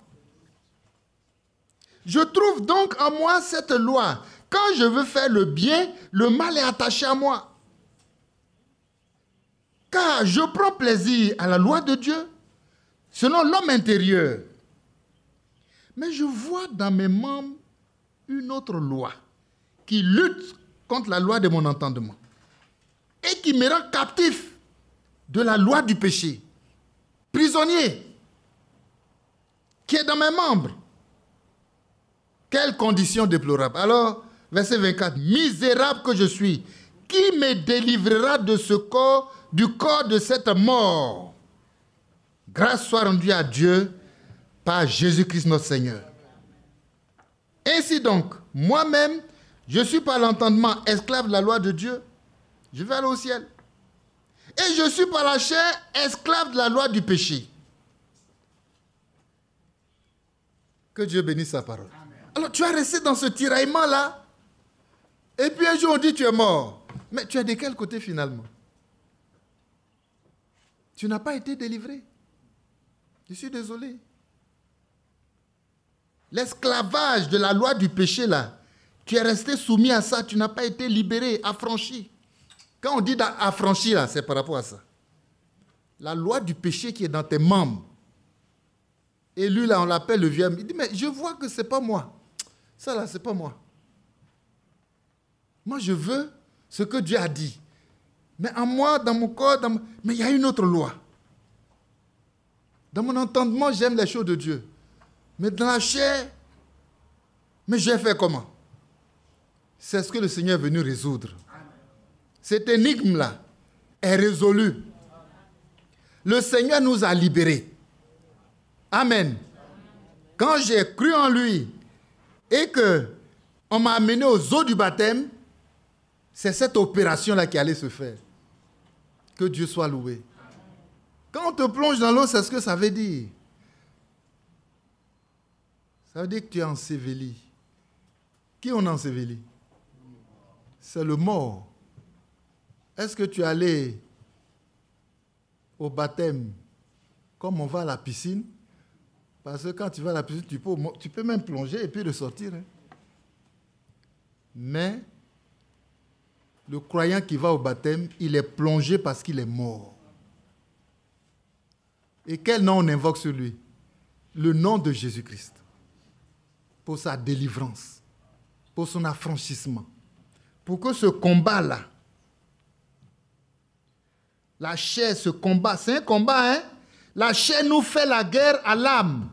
Je trouve donc en moi cette loi. Quand je veux faire le bien, le mal est attaché à moi. Car je prends plaisir à la loi de Dieu, selon l'homme intérieur. Mais je vois dans mes membres une autre loi qui lutte contre la loi de mon entendement et qui me rend captif de la loi du péché, prisonnier, qui est dans mes membres. Quelle condition déplorable. Alors, verset 24, misérable que je suis, qui me délivrera de ce corps, du corps de cette mort? Grâce soit rendue à Dieu par Jésus-Christ notre Seigneur. Ainsi donc, moi-même, je suis par l'entendement esclave de la loi de Dieu. Je vais aller au ciel. Et je suis par la chair esclave de la loi du péché. Que Dieu bénisse sa parole. Amen. Alors tu as resté dans ce tiraillement-là. Et puis un jour on dit tu es mort. Mais tu es de quel côté finalement? Tu n'as pas été délivré. Je suis désolé. L'esclavage de la loi du péché là, tu es resté soumis à ça, tu n'as pas été libéré, affranchi. Quand on dit affranchi là, c'est par rapport à ça. La loi du péché qui est dans tes membres. Et lui là, on l'appelle le vieux. Il dit, mais je vois que ce n'est pas moi. Ça là, ce n'est pas moi. Moi, je veux ce que Dieu a dit. Mais en moi, dans mon corps, mais il y a une autre loi. Dans mon entendement, j'aime les choses de Dieu. Mais dans la chair, mais j'ai fait comment? C'est ce que le Seigneur est venu résoudre. Cette énigme-là est résolue. Le Seigneur nous a libérés. Amen. Quand j'ai cru en lui et qu'on m'a amené aux eaux du baptême, c'est cette opération-là qui allait se faire. Que Dieu soit loué. Quand on te plonge dans l'eau, c'est ce que ça veut dire. Ça veut dire que tu es enseveli. Qui on enseveli? C'est le mort. Est-ce que tu es allé au baptême comme on va à la piscine? Parce que quand tu vas à la piscine, tu peux même plonger et puis ressortir. Hein. Mais le croyant qui va au baptême, il est plongé parce qu'il est mort. Et quel nom on invoque sur lui? Le nom de Jésus-Christ. Pour sa délivrance, pour son affranchissement. Pour que ce combat-là, la chair, ce combat, c'est un combat, hein? La chair nous fait la guerre à l'âme.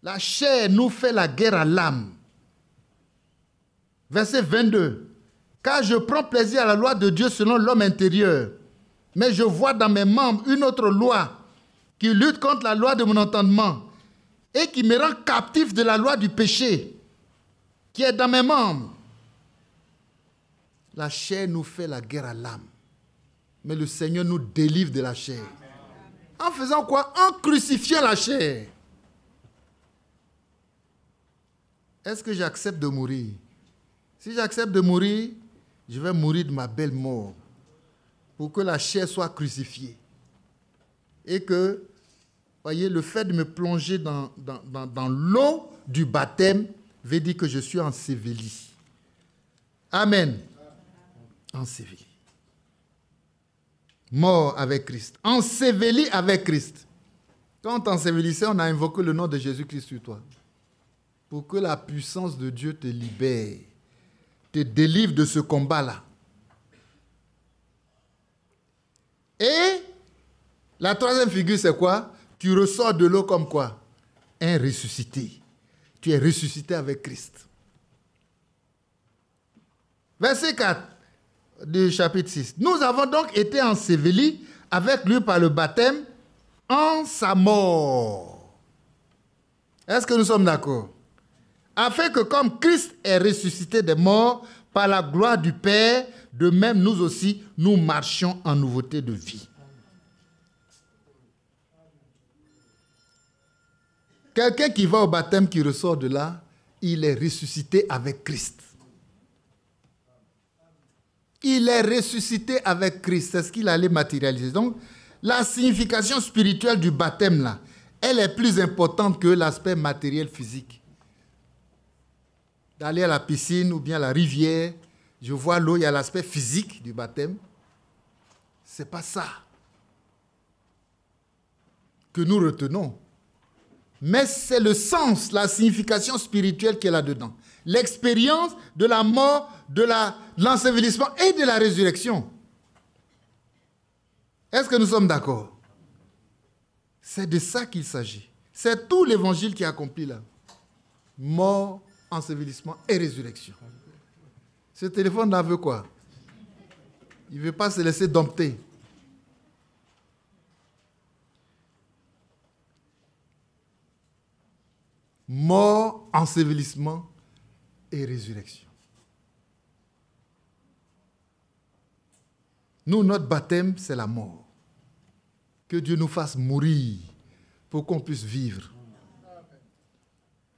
La chair nous fait la guerre à l'âme. Verset 22. Car je prends plaisir à la loi de Dieu selon l'homme intérieur, mais je vois dans mes membres une autre loi qui lutte contre la loi de mon entendement et qui me rend captif de la loi du péché qui est dans mes membres. La chair nous fait la guerre à l'âme. Mais le Seigneur nous délivre de la chair. En faisant quoi? En crucifiant la chair. Est-ce que j'accepte de mourir? Si j'accepte de mourir, je vais mourir de ma belle mort. Pour que la chair soit crucifiée. Et que, voyez, le fait de me plonger dans l'eau du baptême veut dire que je suis enseveli. Amen. Enseveli. Mort avec Christ. Enseveli avec Christ. Quand on t'ensevelissait, on a invoqué le nom de Jésus-Christ sur toi. Pour que la puissance de Dieu te libère, te délivre de ce combat-là. Et la troisième figure, c'est quoi? Tu ressors de l'eau comme quoi? Un ressuscité. Tu es ressuscité avec Christ. Verset 4 du chapitre 6. Nous avons donc été ensevelis avec lui par le baptême en sa mort. Est-ce que nous sommes d'accord? Afin que comme Christ est ressuscité des morts par la gloire du Père, de même nous aussi, nous marchions en nouveauté de vie. Quelqu'un qui va au baptême, qui ressort de là, il est ressuscité avec Christ. Il est ressuscité avec Christ. C'est ce qu'il allait matérialiser. Donc, la signification spirituelle du baptême, là, elle est plus importante que l'aspect matériel physique. D'aller à la piscine ou bien à la rivière, je vois l'eau, il y a l'aspect physique du baptême. Ce n'est pas ça que nous retenons. Mais c'est le sens, la signification spirituelle qui est là-dedans. L'expérience de la mort, de l'ensevelissement et de la résurrection. Est-ce que nous sommes d'accord? C'est de ça qu'il s'agit. C'est tout l'évangile qui est accompli là. Mort, ensevelissement et résurrection. Ce téléphone-là veut quoi? Il ne veut pas se laisser dompter. Mort, ensevelissement et résurrection. Nous, notre baptême, c'est la mort. Que Dieu nous fasse mourir pour qu'on puisse vivre.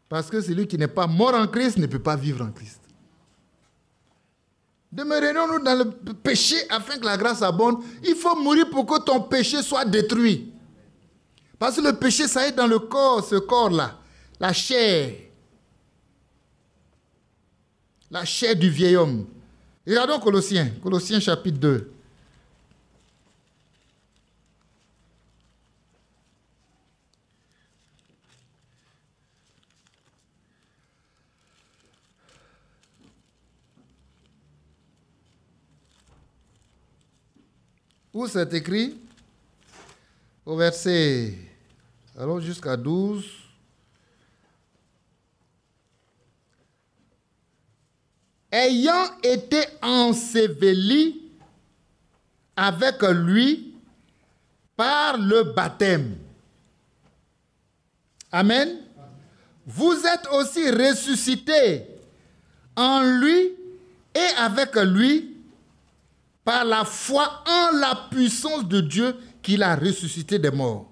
Parce que celui qui n'est pas mort en Christ ne peut pas vivre en Christ. Demeurons-nous dans le péché afin que la grâce abonde. Il faut mourir pour que ton péché soit détruit. Parce que le péché, ça est dans le corps, ce corps-là. La chair du vieil homme. Regardons Colossiens chapitre 2. Où c'est écrit? Au verset, allons jusqu'à 12. Ayant été enseveli avec lui par le baptême. Amen. Vous êtes aussi ressuscités en lui et avec lui par la foi en la puissance de Dieu qu'il a ressuscité des morts.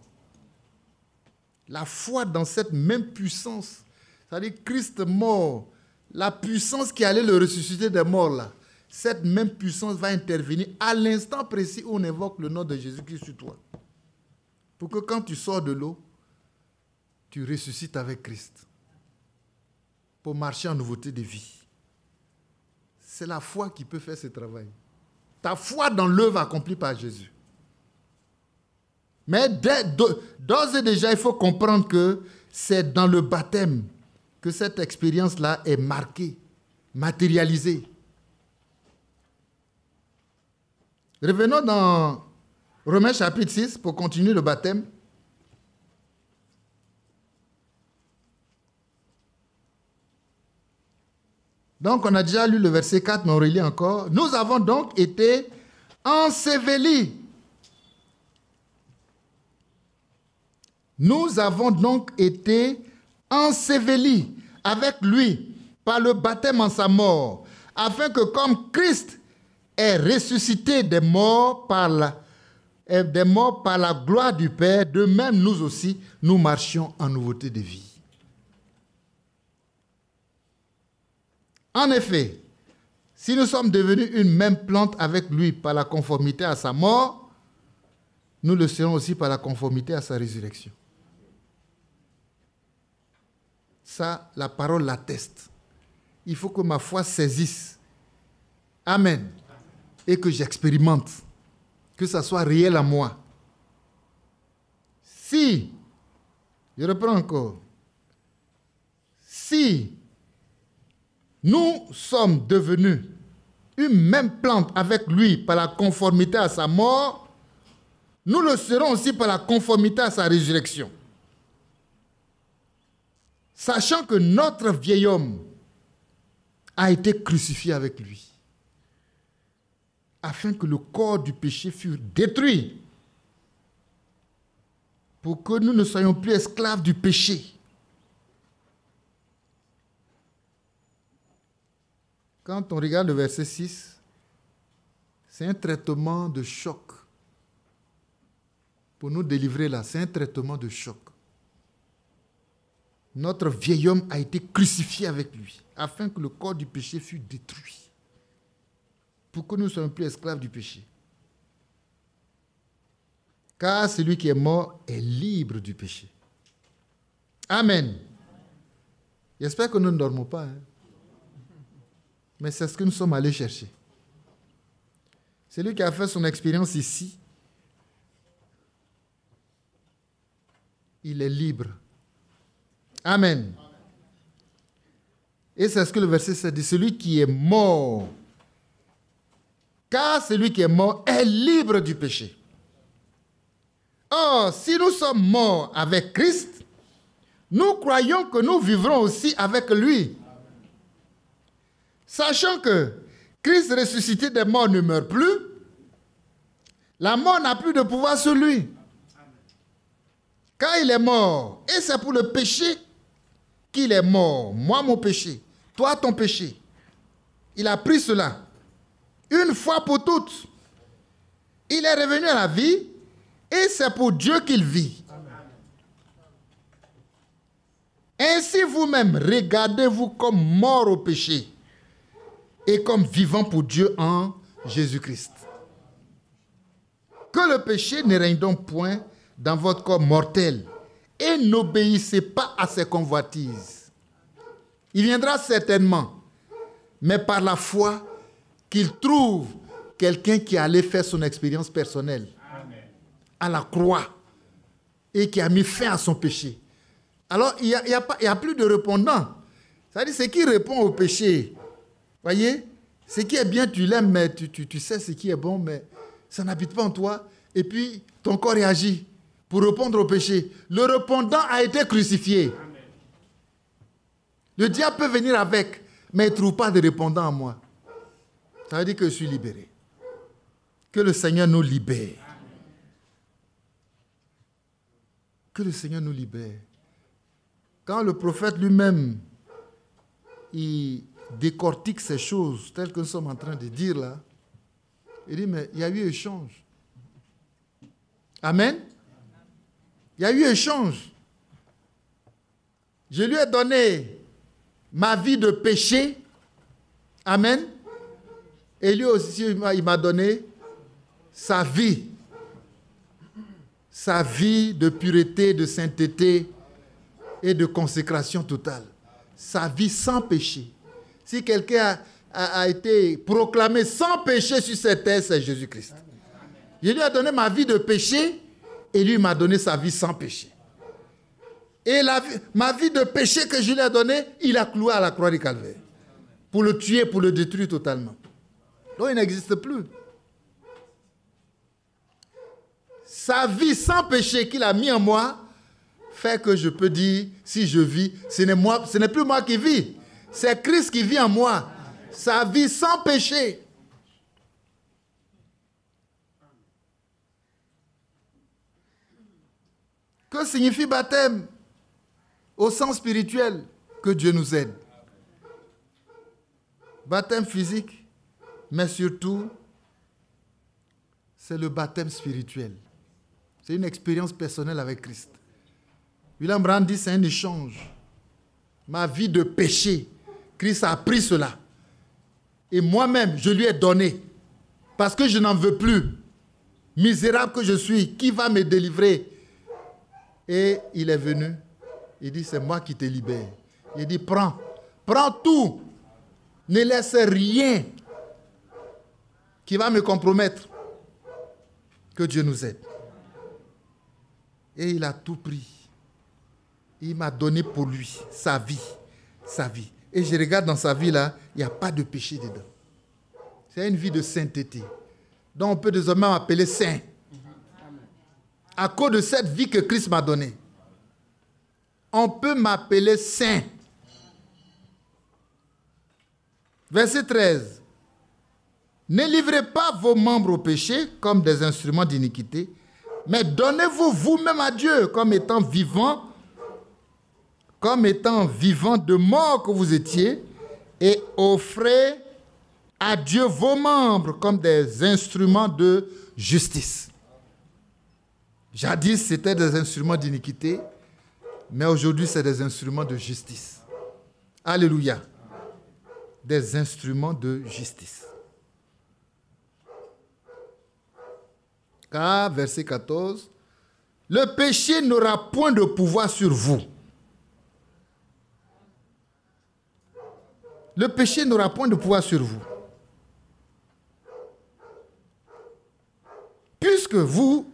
La foi dans cette même puissance, c'est-à-dire Christ mort, la puissance qui allait le ressusciter des morts, là, cette même puissance va intervenir à l'instant précis où on évoque le nom de Jésus-Christ sur toi. Pour que quand tu sors de l'eau, tu ressuscites avec Christ. Pour marcher en nouveauté de vie. C'est la foi qui peut faire ce travail. Ta foi dans l'œuvre accomplie par Jésus. Mais d'ores et déjà, il faut comprendre que c'est dans le baptême que cette expérience-là est marquée, matérialisée. Revenons dans Romains chapitre 6 pour continuer le baptême. Donc, on a déjà lu le verset 4, mais on relit encore. Nous avons donc été ensevelis. Nous avons donc été ensevelis avec lui par le baptême en sa mort, afin que comme Christ est ressuscité des morts par la gloire du Père, de même nous aussi, nous marchions en nouveauté de vie. En effet, si nous sommes devenus une même plante avec lui par la conformité à sa mort, nous le serons aussi par la conformité à sa résurrection. Ça, la parole l'atteste. Il faut que ma foi saisisse. Amen. Et que j'expérimente. Que ça soit réel à moi. Si, je reprends encore, si nous sommes devenus une même plante avec lui par la conformité à sa mort, nous le serons aussi par la conformité à sa résurrection. Sachant que notre vieil homme a été crucifié avec lui, afin que le corps du péché fût détruit, pour que nous ne soyons plus esclaves du péché. Quand on regarde le verset 6, c'est un traitement de choc. Pour nous délivrer là, c'est un traitement de choc. Notre vieil homme a été crucifié avec lui, afin que le corps du péché fût détruit, pour que nous ne soyons plus esclaves du péché. Car celui qui est mort est libre du péché. Amen. J'espère que nous ne dormons pas. Mais c'est ce que nous sommes allés chercher. Celui qui a fait son expérience ici, il est libre. Amen. Et c'est ce que le verset 7 dit. Celui qui est mort, car celui qui est mort est libre du péché. Or, si nous sommes morts avec Christ, nous croyons que nous vivrons aussi avec lui. Sachant que Christ ressuscité des morts ne meurt plus, la mort n'a plus de pouvoir sur lui. Quand il est mort, et c'est pour le péché qu'il est mort, moi mon péché, toi ton péché. Il a pris cela, une fois pour toutes. Il est revenu à la vie, et c'est pour Dieu qu'il vit. Ainsi vous-même, regardez-vous comme mort au péché, et comme vivant pour Dieu en Jésus-Christ. Que le péché ne règne donc point dans votre corps mortel, et n'obéissez pas à ses convoitises. Il viendra certainement, mais par la foi, qu'il trouve quelqu'un qui allait faire son expérience personnelle à la croix et qui a mis fin à son péché. Alors, il n'y a plus de répondant. C'est-à-dire, c'est qui répond au péché. Voyez, ce qui est bien, tu l'aimes, mais tu sais ce qui est bon, mais ça n'habite pas en toi. Et puis, ton corps réagit pour répondre au péché. Le répondant a été crucifié. Amen. Le diable peut venir avec, mais il ne trouve pas de répondant en moi. Ça veut dire que je suis libéré. Que le Seigneur nous libère. Que le Seigneur nous libère. Quand le prophète lui-même, il décortique ces choses telles que nous sommes en train de dire là, il dit, mais il y a eu échange. Amen. Il y a eu échange. Je lui ai donné ma vie de péché. Amen. Et lui aussi, il m'a donné sa vie. Sa vie de pureté, de sainteté et de consécration totale. Sa vie sans péché. Si quelqu'un a été proclamé sans péché sur cette terre, c'est Jésus-Christ. Je lui ai donné ma vie de péché et lui m'a donné sa vie sans péché. Et ma vie de péché que je lui ai donnée, il a cloué à la croix du Calvaire. Pour le tuer, pour le détruire totalement. Donc il n'existe plus. Sa vie sans péché qu'il a mis en moi fait que je peux dire, si je vis, ce n'est plus moi qui vis. C'est Christ qui vit en moi. Sa vie sans péché. Que signifie baptême? Au sens spirituel, que Dieu nous aide. Baptême physique, mais surtout, c'est le baptême spirituel. C'est une expérience personnelle avec Christ. William Branham dit, c'est un échange. Ma vie de péché, Christ a pris cela. Et moi-même, je lui ai donné. Parce que je n'en veux plus. Misérable que je suis, qui va me délivrer? Et il est venu. Il dit, c'est moi qui te libère. Il dit, prends tout. Ne laisse rien qui va me compromettre. Que Dieu nous aide. Et il a tout pris. Il m'a donné pour lui sa vie. Sa vie. Et je regarde dans sa vie là, il n'y a pas de péché dedans. C'est une vie de sainteté. Donc on peut désormais m'appeler saint. À cause de cette vie que Christ m'a donnée. On peut m'appeler saint. Verset 13. Ne livrez pas vos membres au péché comme des instruments d'iniquité, mais donnez-vous vous-même à Dieu comme étant vivant de mort que vous étiez, et offrez à Dieu vos membres comme des instruments de justice. Jadis, c'était des instruments d'iniquité. Mais aujourd'hui, c'est des instruments de justice. Alléluia. Des instruments de justice. Car, verset 14, le péché n'aura point de pouvoir sur vous. Le péché n'aura point de pouvoir sur vous. Puisque vous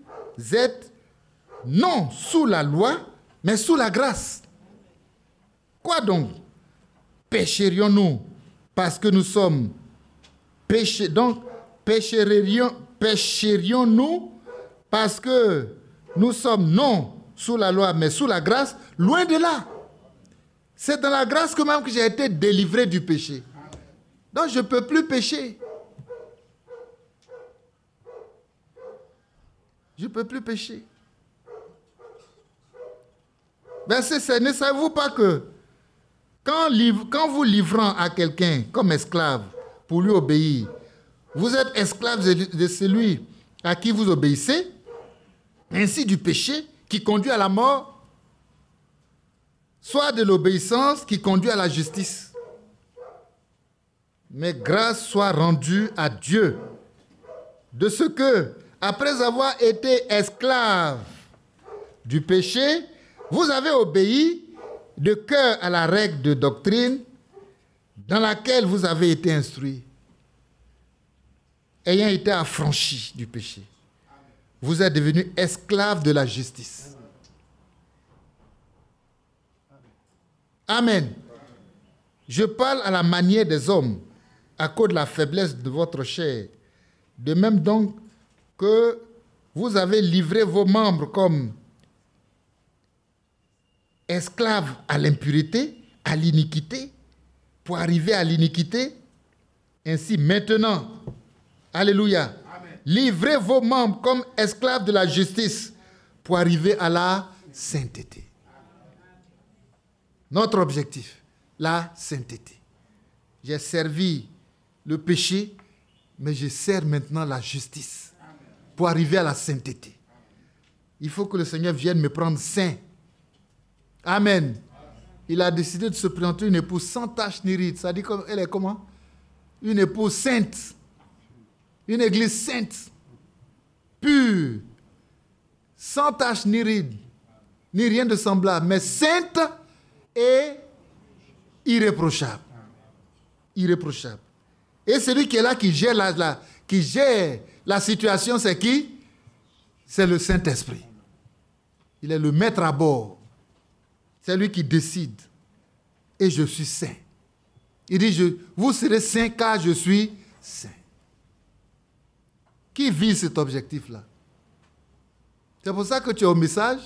êtes non sous la loi, mais sous la grâce. Quoi donc? Pécherions-nous parce que nous sommes péchés? Donc, pécherions-nous parce que nous sommes non sous la loi, mais sous la grâce? Loin de là. C'est dans la grâce que même que j'ai été délivré du péché. Donc, je ne peux plus pécher. Je ne peux plus pécher. Verset 7, ne savez-vous pas que quand vous livrant à quelqu'un comme esclave pour lui obéir, vous êtes esclave de celui à qui vous obéissez, ainsi du péché qui conduit à la mort, soit de l'obéissance qui conduit à la justice. Mais grâce soit rendue à Dieu de ce que, après avoir été esclave du péché, vous avez obéi de cœur à la règle de doctrine dans laquelle vous avez été instruit, ayant été affranchi du péché. Vous êtes devenus esclaves de la justice. Amen. Je parle à la manière des hommes, à cause de la faiblesse de votre chair. De même donc que vous avez livré vos membres comme esclaves à l'impureté, à l'iniquité, pour arriver à l'iniquité. Ainsi maintenant, alléluia, livrez vos membres comme esclaves de la justice pour arriver à la sainteté. Notre objectif, la sainteté. J'ai servi le péché, mais je sers maintenant la justice pour arriver à la sainteté. Il faut que le Seigneur vienne me prendre saint. Amen. Il a décidé de se présenter une épouse sans tache ni ride. Ça dit qu'elle est comment? Une épouse sainte. Une église sainte. Pure. Sans tache ni ride. Ni rien de semblable. Mais sainte et irréprochable. Irréprochable. Et celui qui est là, qui gère la situation, c'est qui? C'est le Saint-Esprit. Il est le maître à bord. C'est lui qui décide. Et je suis saint. Il dit, vous serez saint car je suis saint. Qui vise cet objectif-là? C'est pour ça que tu es au message?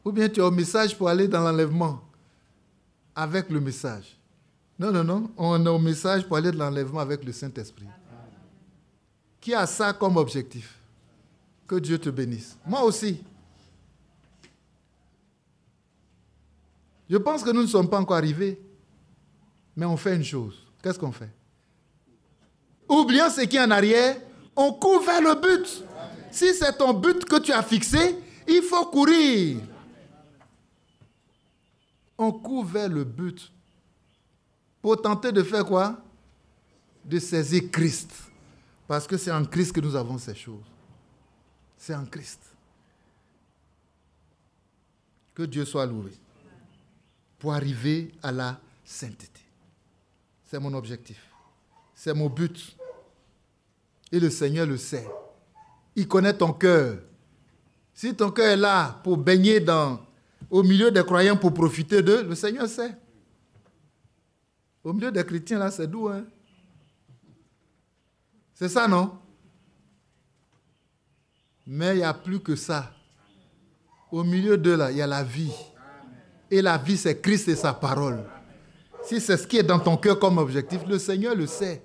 Ou bien tu es au message pour aller dans l'enlèvement avec le message? Non, non, non. On est au message pour aller dans l'enlèvement avec le Saint-Esprit. Qui a ça comme objectif? Que Dieu te bénisse. Moi aussi. Je pense que nous ne sommes pas encore arrivés, mais on fait une chose. Qu'est-ce qu'on fait? Oublions ce qui est en arrière, on court vers le but. Si c'est ton but que tu as fixé, il faut courir. On court vers le but pour tenter de faire quoi? De saisir Christ. Parce que c'est en Christ que nous avons ces choses. C'est en Christ. Que Dieu soit loué. Pour arriver à la sainteté. C'est mon objectif. C'est mon but. Et le Seigneur le sait. Il connaît ton cœur. Si ton cœur est là pour baigner au milieu des croyants pour profiter d'eux, le Seigneur sait. Au milieu des chrétiens, là, c'est doux, hein? C'est ça, non? Mais il n'y a plus que ça. Au milieu d'eux, là, il y a la vie. Et la vie, c'est Christ et sa parole. Si c'est ce qui est dans ton cœur comme objectif, le Seigneur le sait.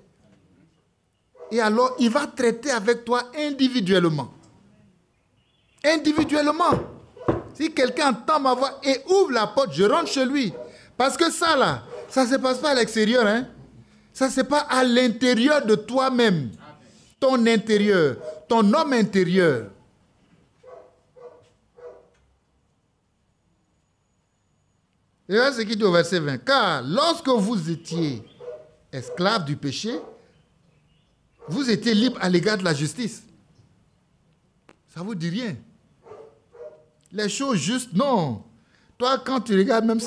Et alors, il va traiter avec toi individuellement. Individuellement. Si quelqu'un entend ma voix et ouvre la porte, je rentre chez lui. Parce que ça, là, ça ne se passe pas à l'extérieur. Hein? Ça se passe à l'intérieur de toi-même. Ton intérieur, ton homme intérieur. Et voilà ce qu'il dit au verset 20. Car lorsque vous étiez esclaves du péché, vous étiez libres à l'égard de la justice. Ça ne vous dit rien. Les choses justes, non. Toi, quand tu regardes même,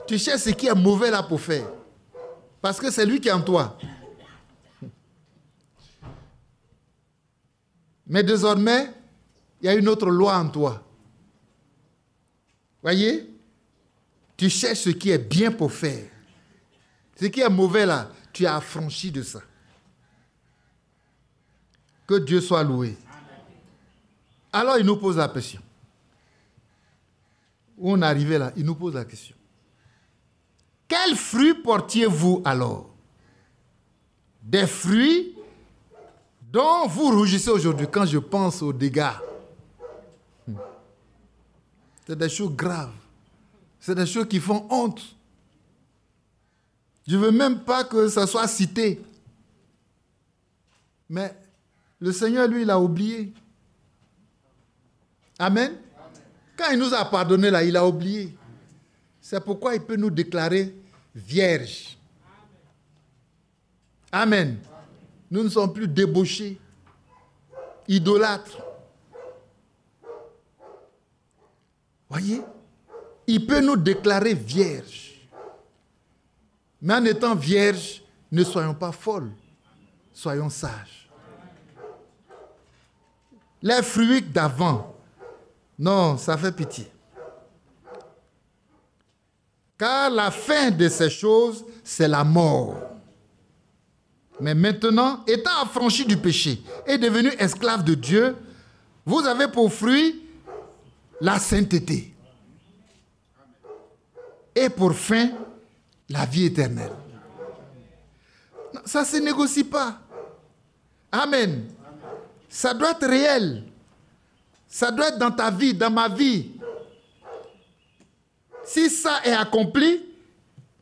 tu cherches ce qui est mauvais là pour faire. Parce que c'est lui qui est en toi. Mais désormais, il y a une autre loi en toi. Voyez? Tu cherches ce qui est bien pour faire. Ce qui est mauvais là, tu as affranchi de ça. Que Dieu soit loué. Alors il nous pose la question. Où on est arrivé là, il nous pose la question. Quels fruits portiez-vous alors? Des fruits dont vous rougissez aujourd'hui quand je pense aux dégâts. C'est des choses graves. C'est des choses qui font honte. Je ne veux même pas que ça soit cité. Mais le Seigneur, lui, il a oublié. Amen. Quand il nous a pardonné là, il a oublié. C'est pourquoi il peut nous déclarer vierges. Amen. Nous ne sommes plus débauchés, idolâtres. Voyez, il peut nous déclarer vierges. Mais en étant vierges, ne soyons pas folles, soyons sages. Les fruits d'avant, non, ça fait pitié. Car la fin de ces choses, c'est la mort. Mais maintenant, étant affranchis du péché et devenus esclaves de Dieu, vous avez pour fruit la sainteté. Et pour fin, la vie éternelle. Non, ça ne se négocie pas. Amen. Ça doit être réel. Ça doit être dans ta vie, dans ma vie. Si ça est accompli,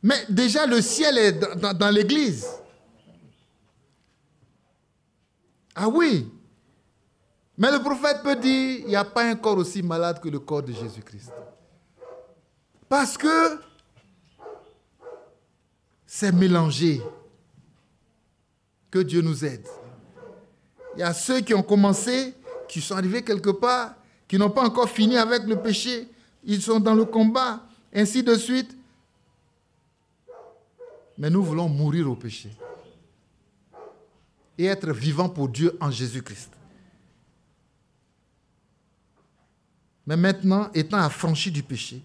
mais déjà le ciel est dans l'église. Ah oui. Mais le prophète peut dire, il n'y a pas un corps aussi malade que le corps de Jésus-Christ. Parce que c'est mélangé. Que Dieu nous aide. Il y a ceux qui ont commencé, qui sont arrivés quelque part, qui n'ont pas encore fini avec le péché. Ils sont dans le combat, ainsi de suite. Mais nous voulons mourir au péché. Et être vivants pour Dieu en Jésus-Christ. Mais maintenant, étant affranchis du péché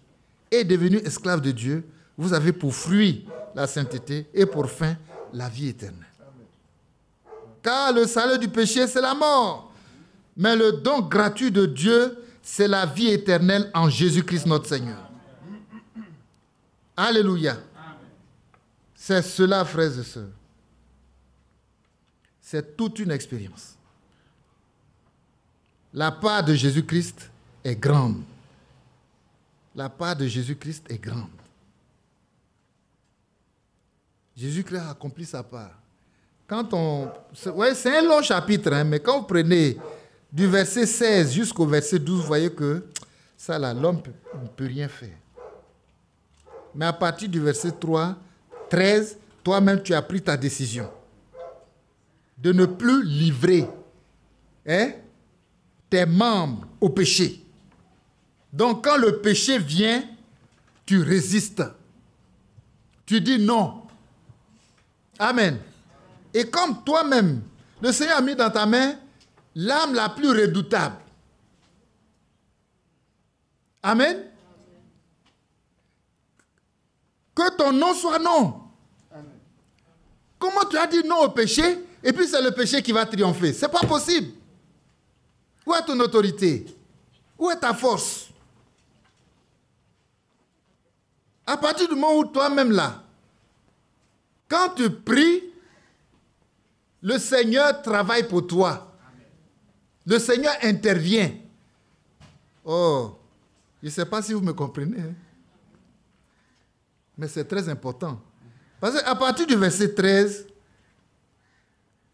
et devenus esclaves de Dieu, vous avez pour fruit la sainteté et pour fin la vie éternelle. Car le salaire du péché, c'est la mort. Mais le don gratuit de Dieu, c'est la vie éternelle en Jésus-Christ notre Seigneur. Alléluia. C'est cela, frères et sœurs. C'est toute une expérience. La part de Jésus-Christ est grande. La part de Jésus-Christ est grande. Jésus-Christ a accompli sa part. C'est un long chapitre, hein, mais quand vous prenez du verset 16 jusqu'au verset 12, vous voyez que ça là, l'homme ne peut rien faire. Mais à partir du verset 3, 13, toi-même tu as pris ta décision de ne plus livrer tes membres au péché. Donc quand le péché vient, tu résistes. Tu dis non. Amen. Et comme toi-même, le Seigneur a mis dans ta main l'âme la plus redoutable. Amen. Que ton non soit non. Amen. Comment tu as dit non au péché et puis c'est le péché qui va triompher? Ce n'est pas possible. Où est ton autorité? Où est ta force? À partir du moment où toi-même là, quand tu pries, le Seigneur travaille pour toi. Le Seigneur intervient. Oh, je ne sais pas si vous me comprenez. Hein? Mais c'est très important. Parce qu'à partir du verset 13,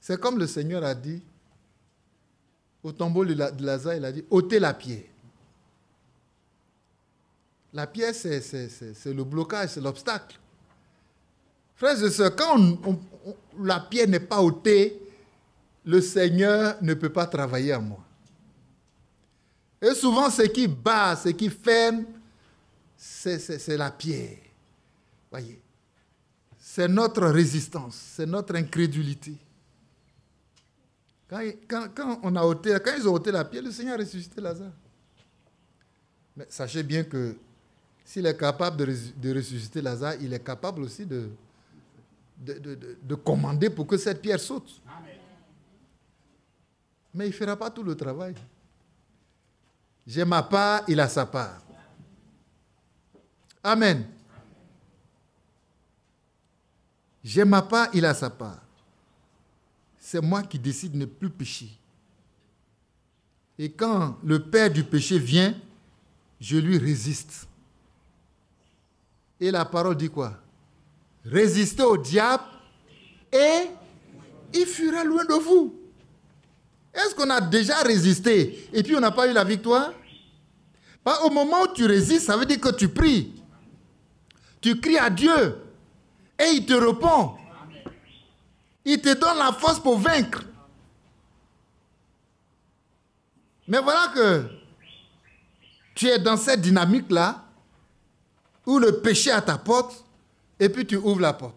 c'est comme le Seigneur a dit au tombeau de Lazare, il a dit, ôtez la pierre. La pierre, c'est le blocage, c'est l'obstacle. Frères et sœurs, quand la pierre n'est pas ôtée, le Seigneur ne peut pas travailler en moi. Et souvent, ce qui bat, ce qui ferme, c'est la pierre. Voyez, c'est notre résistance, c'est notre incrédulité. Quand ils ont ôté la pierre, le Seigneur a ressuscité Lazare. Mais sachez bien que s'il est capable de ressusciter Lazare, il est capable aussi de commander pour que cette pierre saute. Amen. Mais il ne fera pas tout le travail. J'ai ma part, il a sa part. Amen. J'ai ma part, il a sa part. C'est moi qui décide de ne plus pécher. Et quand le père du péché vient, je lui résiste. Et la parole dit quoi? Résistez au diable et il fuira loin de vous. Est-ce qu'on a déjà résisté et puis on n'a pas eu la victoire? Au moment où tu résistes, ça veut dire que tu pries. Tu cries à Dieu et il te répond. Il te donne la force pour vaincre. Mais voilà que tu es dans cette dynamique-là où le péché est à ta porte et puis tu ouvres la porte.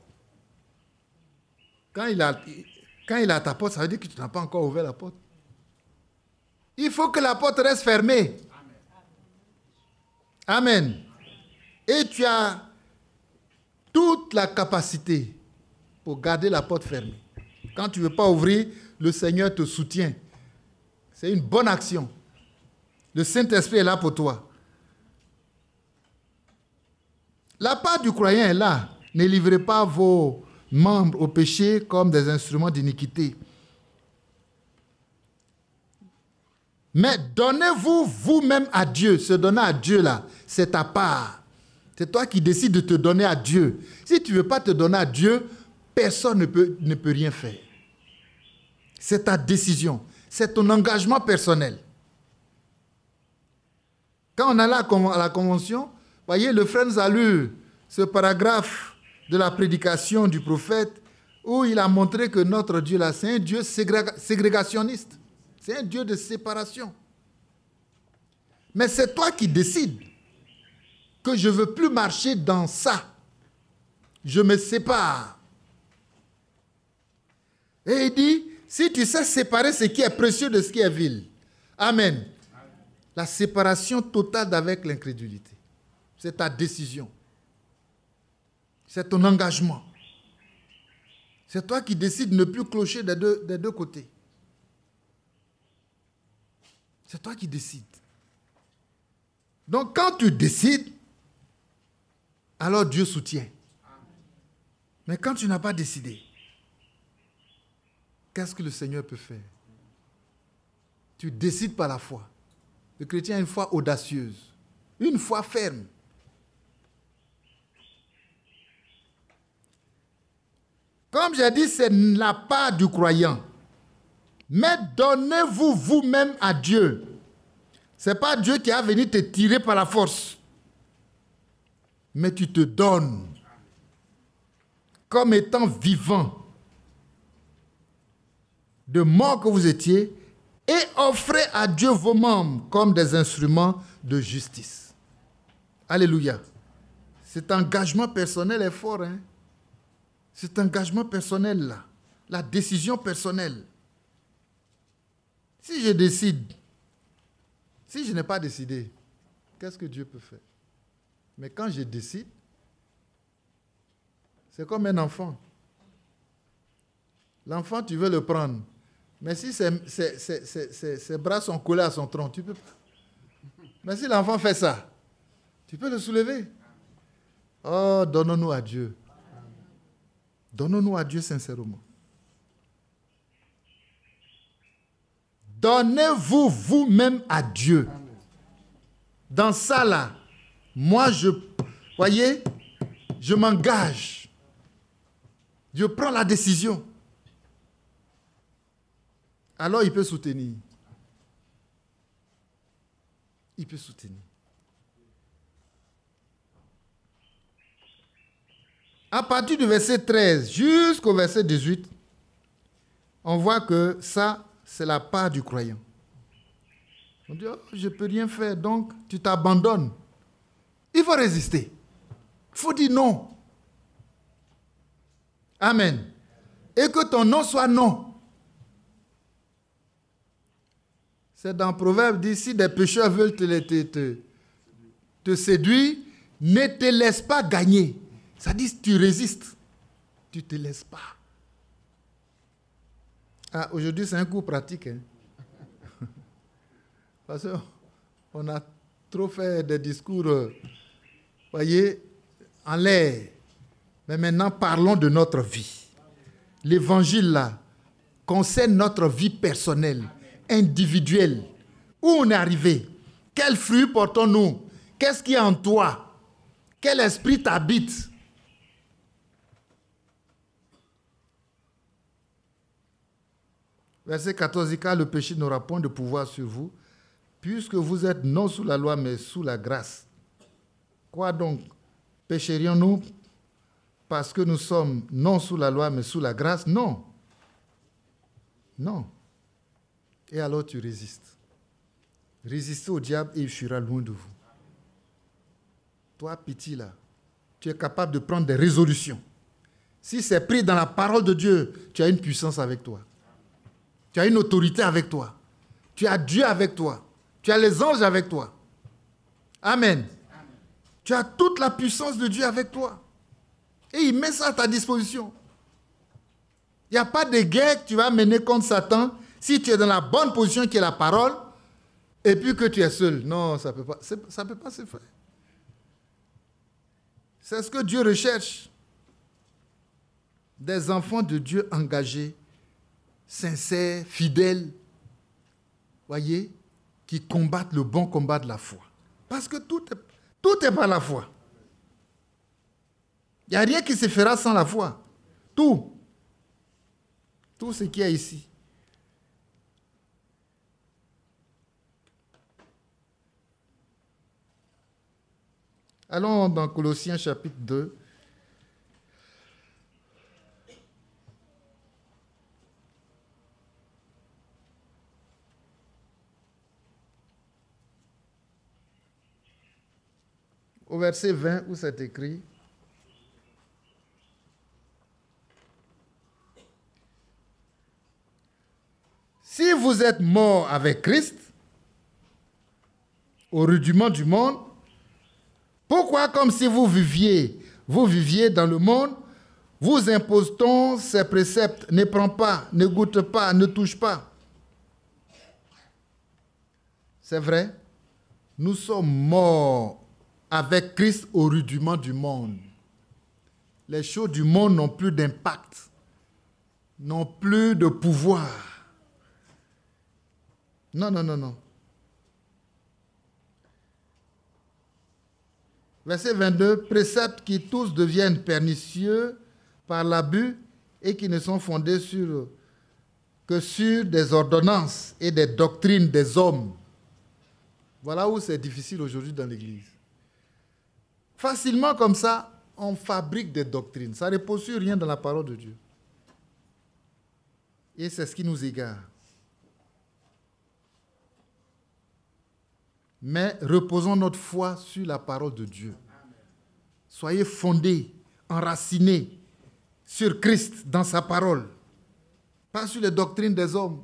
Quand il est à ta porte, ça veut dire que tu n'as pas encore ouvert la porte. Il faut que la porte reste fermée. Amen. Et tu as toute la capacité pour garder la porte fermée. Quand tu ne veux pas ouvrir, le Seigneur te soutient. C'est une bonne action. Le Saint-Esprit est là pour toi. La part du croyant est là. Ne livrez pas vos membres au péché comme des instruments d'iniquité. Mais donnez-vous vous-même à Dieu. Se donner à Dieu là, c'est ta part. C'est toi qui décides de te donner à Dieu. Si tu ne veux pas te donner à Dieu, personne ne peut rien faire. C'est ta décision. C'est ton engagement personnel. Quand on allait à la convention, voyez, le frère nous a lu ce paragraphe de la prédication du prophète où il a montré que notre Dieu là, c'est un Dieu ségrégationniste. C'est un Dieu de séparation. Mais c'est toi qui décides que je ne veux plus marcher dans ça. Je me sépare. Et il dit, si tu sais séparer ce qui est précieux de ce qui est vil. Amen. La séparation totale d'avec l'incrédulité. C'est ta décision. C'est ton engagement. C'est toi qui décides de ne plus clocher des deux côtés. C'est toi qui décides. Donc quand tu décides, alors Dieu soutient. Mais quand tu n'as pas décidé, qu'est-ce que le Seigneur peut faire? Tu décides par la foi. Le chrétien a une foi audacieuse, une foi ferme. Comme j'ai dit, c'est la part du croyant. Mais donnez-vous vous-même à Dieu. Ce n'est pas Dieu qui a venu te tirer par la force. Mais tu te donnes comme étant vivant de mort que vous étiez et offrez à Dieu vos membres comme des instruments de justice. Alléluia. Cet engagement personnel est fort. Hein? Cet engagement personnel-là, la décision personnelle. Si je décide, si je n'ai pas décidé, qu'est-ce que Dieu peut faire? Mais quand je décide, c'est comme un enfant. L'enfant, tu veux le prendre. Mais si ses bras sont collés à son tronc, tu ne peux pas. Mais si l'enfant fait ça, tu peux le soulever. Oh, donnons-nous à Dieu. Donnons-nous à Dieu sincèrement. Donnez-vous vous-même à Dieu. Dans ça là, moi voyez, je m'engage. Je prends la décision. Alors il peut soutenir. Il peut soutenir. À partir du verset 13 jusqu'au verset 18, on voit que ça, c'est la part du croyant. On dit, oh, je ne peux rien faire, donc tu t'abandonnes. Il faut résister. Il faut dire non. Amen. Et que ton non soit non. C'est dans Proverbe, dit, si des pécheurs veulent te séduire, ne te laisse pas gagner. Ça dit, tu résistes. Tu ne te laisses pas. Ah, aujourd'hui, c'est un coup pratique. Hein? Parce qu'on a trop fait des discours, voyez, en l'air. Mais maintenant, parlons de notre vie. L'évangile, là, concerne notre vie personnelle, individuelle. Où on est arrivé? Quel fruit portons-nous? Qu'est-ce qu'il y a en toi? Quel esprit t'habite? Verset 14 dit, car le péché n'aura point de pouvoir sur vous, puisque vous êtes non sous la loi, mais sous la grâce. Quoi donc? Pécherions-nous parce que nous sommes non sous la loi, mais sous la grâce? Non. Non. Et alors tu résistes. Résistez au diable et il fuira loin de vous. Toi, petit là, tu es capable de prendre des résolutions. Si c'est pris dans la parole de Dieu, tu as une puissance avec toi. Tu as une autorité avec toi. Tu as Dieu avec toi. Tu as les anges avec toi. Amen. Tu as toute la puissance de Dieu avec toi. Et il met ça à ta disposition. Il n'y a pas de guerre que tu vas mener contre Satan si tu es dans la bonne position qui est la parole et puis que tu es seul. Non, ça ne peut pas se faire. C'est ce que Dieu recherche. Des enfants de Dieu engagés, sincères, fidèles, voyez, qui combattent le bon combat de la foi. Parce que tout est par la foi. Il n'y a rien qui se fera sans la foi. Tout ce qui est ici. Allons dans Colossiens chapitre 2. Au verset 20 où c'est écrit, si vous êtes morts avec Christ, au rudiment du monde, pourquoi, comme si vous viviez dans le monde, vous impose-t-on ces préceptes? Ne prends pas, ne goûte pas, ne touche pas. C'est vrai, nous sommes morts avec Christ au rudiment du monde. Les choses du monde n'ont plus d'impact, n'ont plus de pouvoir. Non, non, non, non. Verset 22, préceptes qui tous deviennent pernicieux par l'abus et qui ne sont fondés que sur des ordonnances et des doctrines des hommes. Voilà où c'est difficile aujourd'hui dans l'Église. Facilement comme ça, on fabrique des doctrines. Ça ne repose sur rien dans la parole de Dieu. Et c'est ce qui nous égare. Mais reposons notre foi sur la parole de Dieu. Soyez fondés, enracinés sur Christ dans sa parole, pas sur les doctrines des hommes.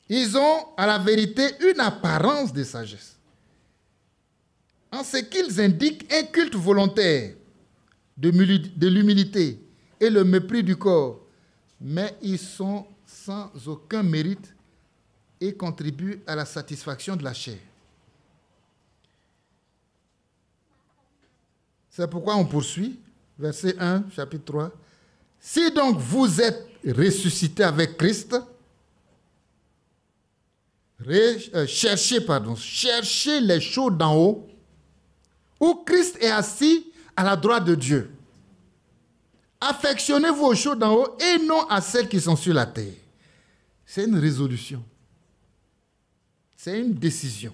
Ils ont à la vérité une apparence de sagesse, en ce qu'ils indiquent un culte volontaire de l'humilité et le mépris du corps, mais ils sont sans aucun mérite et contribue à la satisfaction de la chair. C'est pourquoi on poursuit, verset 1, chapitre 3. Si donc vous êtes ressuscités avec Christ, cherchez les choses d'en haut, où Christ est assis à la droite de Dieu. Affectionnez-vous aux choses d'en haut et non à celles qui sont sur la terre. C'est une résolution. C'est une décision.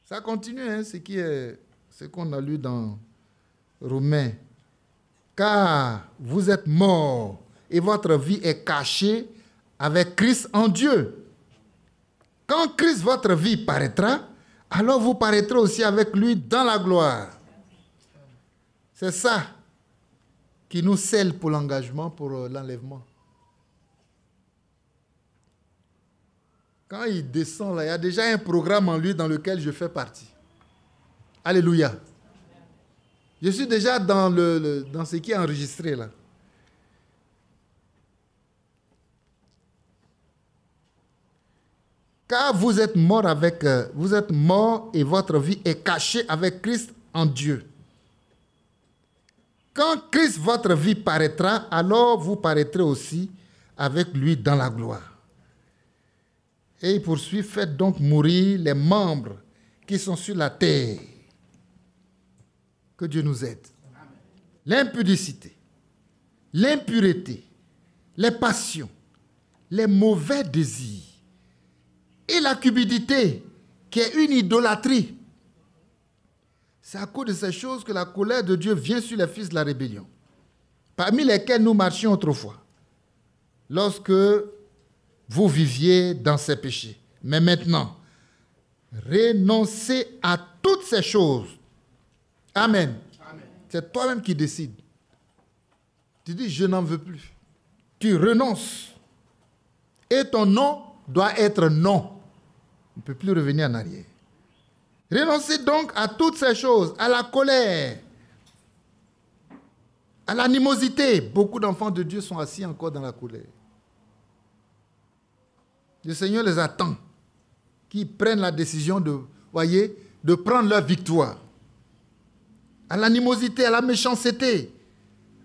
Ça continue, hein, ce qu'on a lu dans Romains. Car vous êtes morts et votre vie est cachée avec Christ en Dieu. Quand Christ, votre vie, paraîtra, alors vous paraîtrez aussi avec lui dans la gloire. C'est ça qui nous scelle pour l'engagement, pour l'enlèvement. Quand il descend là, il y a déjà un programme en lui dans lequel je fais partie. Alléluia. Je suis déjà dans ce qui est enregistré là. Car vous êtes morts et votre vie est cachée avec Christ en Dieu. Quand Christ, votre vie, paraîtra, alors vous paraîtrez aussi avec lui dans la gloire. Et il poursuit, faites donc mourir les membres qui sont sur la terre. Que Dieu nous aide. L'impudicité, l'impureté, les passions, les mauvais désirs et la cupidité, qui est une idolâtrie. C'est à cause de ces choses que la colère de Dieu vient sur les fils de la rébellion, parmi lesquels nous marchions autrefois, lorsque vous viviez dans ces péchés. Mais maintenant, renoncez à toutes ces choses. Amen. Amen. C'est toi-même qui décides. Tu dis, je n'en veux plus. Tu renonces. Et ton non doit être non. On ne peut plus revenir en arrière. Renoncez donc à toutes ces choses, à la colère, à l'animosité. Beaucoup d'enfants de Dieu sont assis encore dans la colère. Le Seigneur les attend, qu'ils prennent la décision de prendre leur victoire. À l'animosité, à la méchanceté,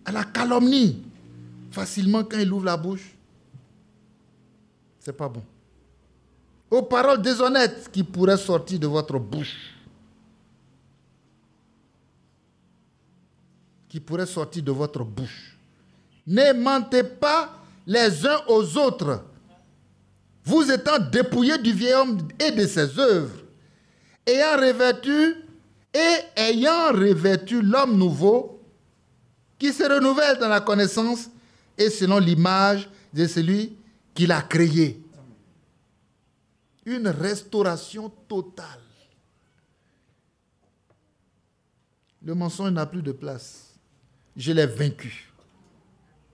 à la calomnie. Facilement, quand il ouvre la bouche, c'est pas bon. Aux paroles déshonnêtes qui pourraient sortir de votre bouche. Qui pourraient sortir de votre bouche. Ne mentez pas les uns aux autres, vous étant dépouillés du vieil homme et de ses œuvres, ayant revêtu l'homme nouveau, qui se renouvelle dans la connaissance et selon l'image de celui qui l'a créé. Une restauration totale. Le mensonge n'a plus de place. Je l'ai vaincu.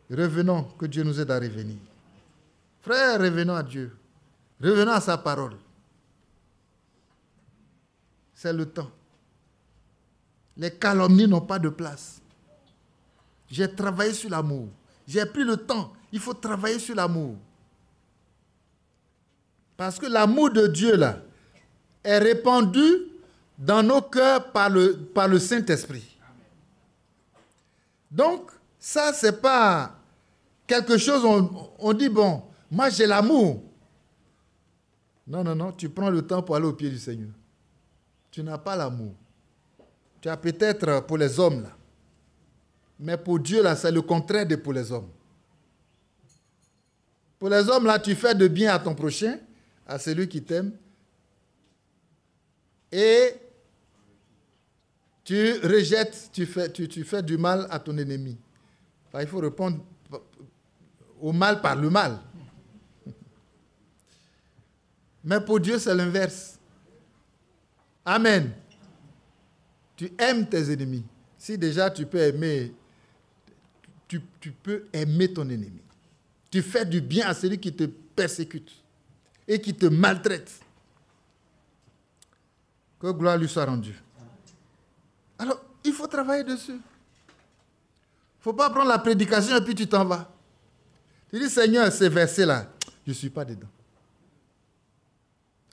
Revenons, que Dieu nous aide à revenir. Frères, revenons à Dieu. Revenons à sa parole. C'est le temps. Les calomnies n'ont pas de place. J'ai travaillé sur l'amour. J'ai pris le temps. Il faut travailler sur l'amour. Parce que l'amour de Dieu, là, est répandu dans nos cœurs par le Saint-Esprit. Donc, ça, ce n'est pas quelque chose, on dit, bon, moi j'ai l'amour. Non, non, non, tu prends le temps pour aller au pied du Seigneur. Tu n'as pas l'amour. Tu as peut-être pour les hommes, là. Mais pour Dieu, là, c'est le contraire de pour les hommes. Pour les hommes, là, tu fais de bien à ton prochain, à celui qui t'aime, et tu rejettes, tu fais du mal à ton ennemi. Enfin, il faut répondre au mal par le mal. Mais pour Dieu, c'est l'inverse. Amen. Tu aimes tes ennemis. Si déjà tu peux aimer, tu peux aimer ton ennemi. Tu fais du bien à celui qui te persécute et qui te maltraite. Que gloire lui soit rendue. Alors, il faut travailler dessus. Il ne faut pas prendre la prédication et puis tu t'en vas. Tu dis, Seigneur, ces versets-là, je ne suis pas dedans.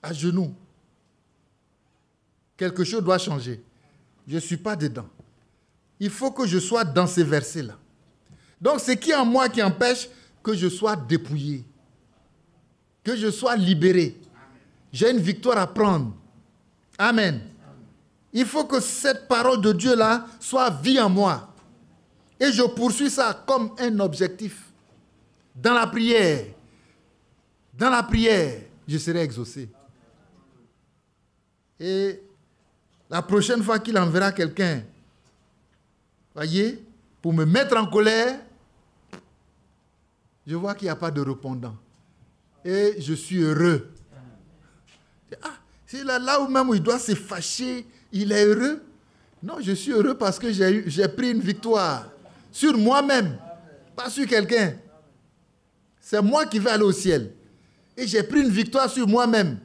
À genoux. Quelque chose doit changer. Je ne suis pas dedans. Il faut que je sois dans ces versets-là. Donc, c'est qui en moi qui empêche que je sois dépouillé, que je sois libéré. J'ai une victoire à prendre. Amen. Il faut que cette parole de Dieu-là soit vie en moi. Et je poursuis ça comme un objectif. Dans la prière, je serai exaucé. Et La prochaine fois qu'il enverra quelqu'un, voyez, pour me mettre en colère, je vois qu'il n'y a pas de répondant. Et je suis heureux. Ah, c'est là où même il doit se fâcher, il est heureux. Non, je suis heureux parce que j'ai pris une victoire sur moi-même, pas sur quelqu'un. C'est moi qui vais aller au ciel. Et j'ai pris une victoire sur moi-même.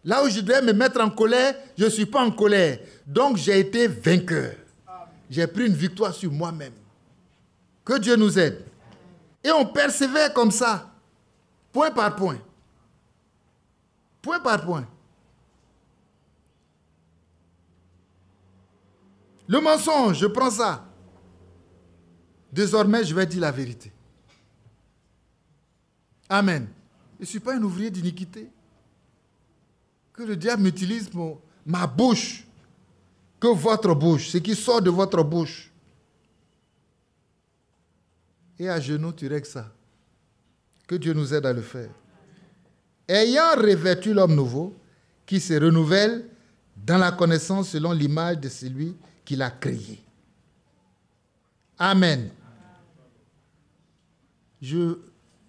Là où je devais me mettre en colère, je ne suis pas en colère. Donc j'ai été vainqueur. J'ai pris une victoire sur moi-même. Que Dieu nous aide. Et on persévère comme ça, point par point. Point par point. Le mensonge, je prends ça. Désormais, je vais dire la vérité. Amen. Je ne suis pas un ouvrier d'iniquité. Que le diable m'utilise ma bouche, que votre bouche, ce qui sort de votre bouche. Et à genoux, tu règles ça. Que Dieu nous aide à le faire. Ayant revêtu l'homme nouveau, qui se renouvelle dans la connaissance selon l'image de celui qui l'a créé. Amen.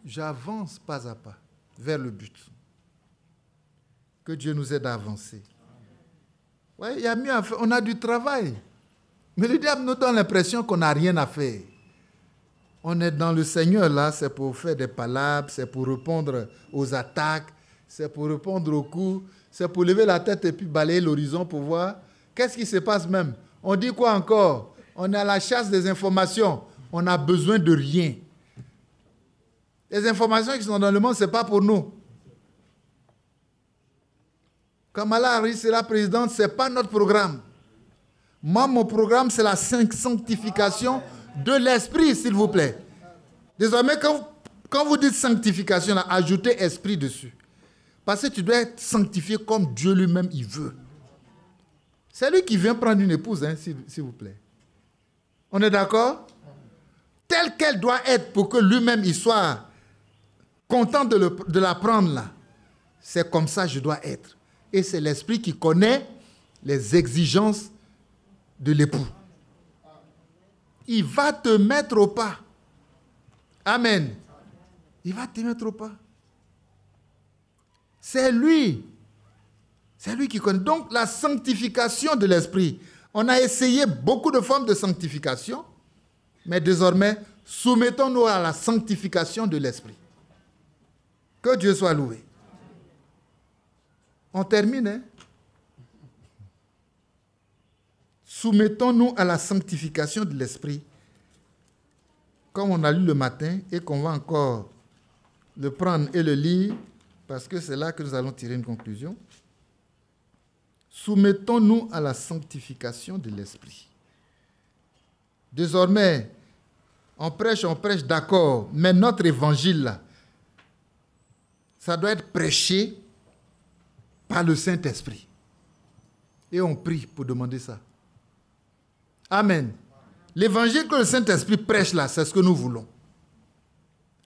J'avance pas à pas vers le but. Que Dieu nous aide à avancer. Oui, il y a mieux à faire. On a du travail. Mais le diable nous donne l'impression qu'on n'a rien à faire. On est dans le Seigneur là, c'est pour faire des palabres, c'est pour répondre aux attaques, c'est pour répondre aux coups, c'est pour lever la tête et puis balayer l'horizon pour voir qu'est-ce qui se passe même. On dit quoi encore? On est à la chasse des informations. On n'a besoin de rien. Les informations qui sont dans le monde, ce n'est pas pour nous. Kamala Harris sera présidente, ce n'est pas notre programme. Moi, mon programme, c'est la sanctification de l'esprit, s'il vous plaît. Désormais, quand vous dites sanctification, là, ajoutez esprit dessus. Parce que tu dois être sanctifié comme Dieu lui-même, il veut. C'est lui qui vient prendre une épouse, hein, s'il vous plaît. On est d'accord? Telle qu'elle doit être pour que lui-même, il soit content de la prendre là. C'est comme ça que je dois être. Et c'est l'esprit qui connaît les exigences de l'époux. Il va te mettre au pas. Amen. Il va te mettre au pas. C'est lui. C'est lui qui connaît. Donc, la sanctification de l'esprit. On a essayé beaucoup de formes de sanctification, mais désormais, soumettons-nous à la sanctification de l'esprit. Que Dieu soit loué. On termine, hein? Soumettons-nous à la sanctification de l'esprit, comme on a lu le matin et qu'on va encore le prendre et le lire, parce que c'est là que nous allons tirer une conclusion. Soumettons-nous à la sanctification de l'esprit. Désormais, on prêche, d'accord, mais notre évangile, là, ça doit être prêché par le Saint-Esprit. Et on prie pour demander ça. Amen. L'évangile que le Saint-Esprit prêche là, c'est ce que nous voulons.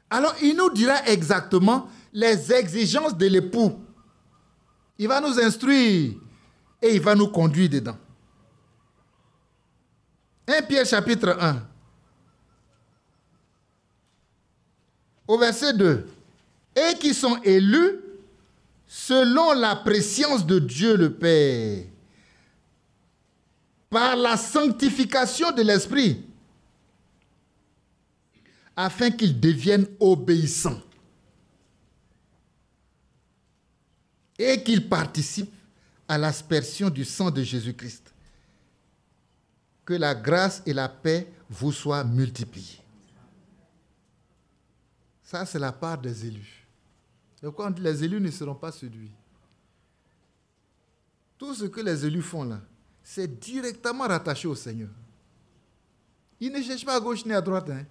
Alors, il nous dira exactement les exigences de l'époux. Il va nous instruire et il va nous conduire dedans. 1 Pierre chapitre 1. Au verset 2. Et qui sont élus selon la préscience de Dieu le Père, par la sanctification de l'Esprit, afin qu'ils deviennent obéissants et qu'ils participent à l'aspersion du sang de Jésus-Christ. Que la grâce et la paix vous soient multipliées. Ça, c'est la part des élus. Donc, quand les élus ne seront pas séduits, tout ce que les élus font là, c'est directement rattaché au Seigneur. Ils ne cherchent pas à gauche ni à droite. Hein.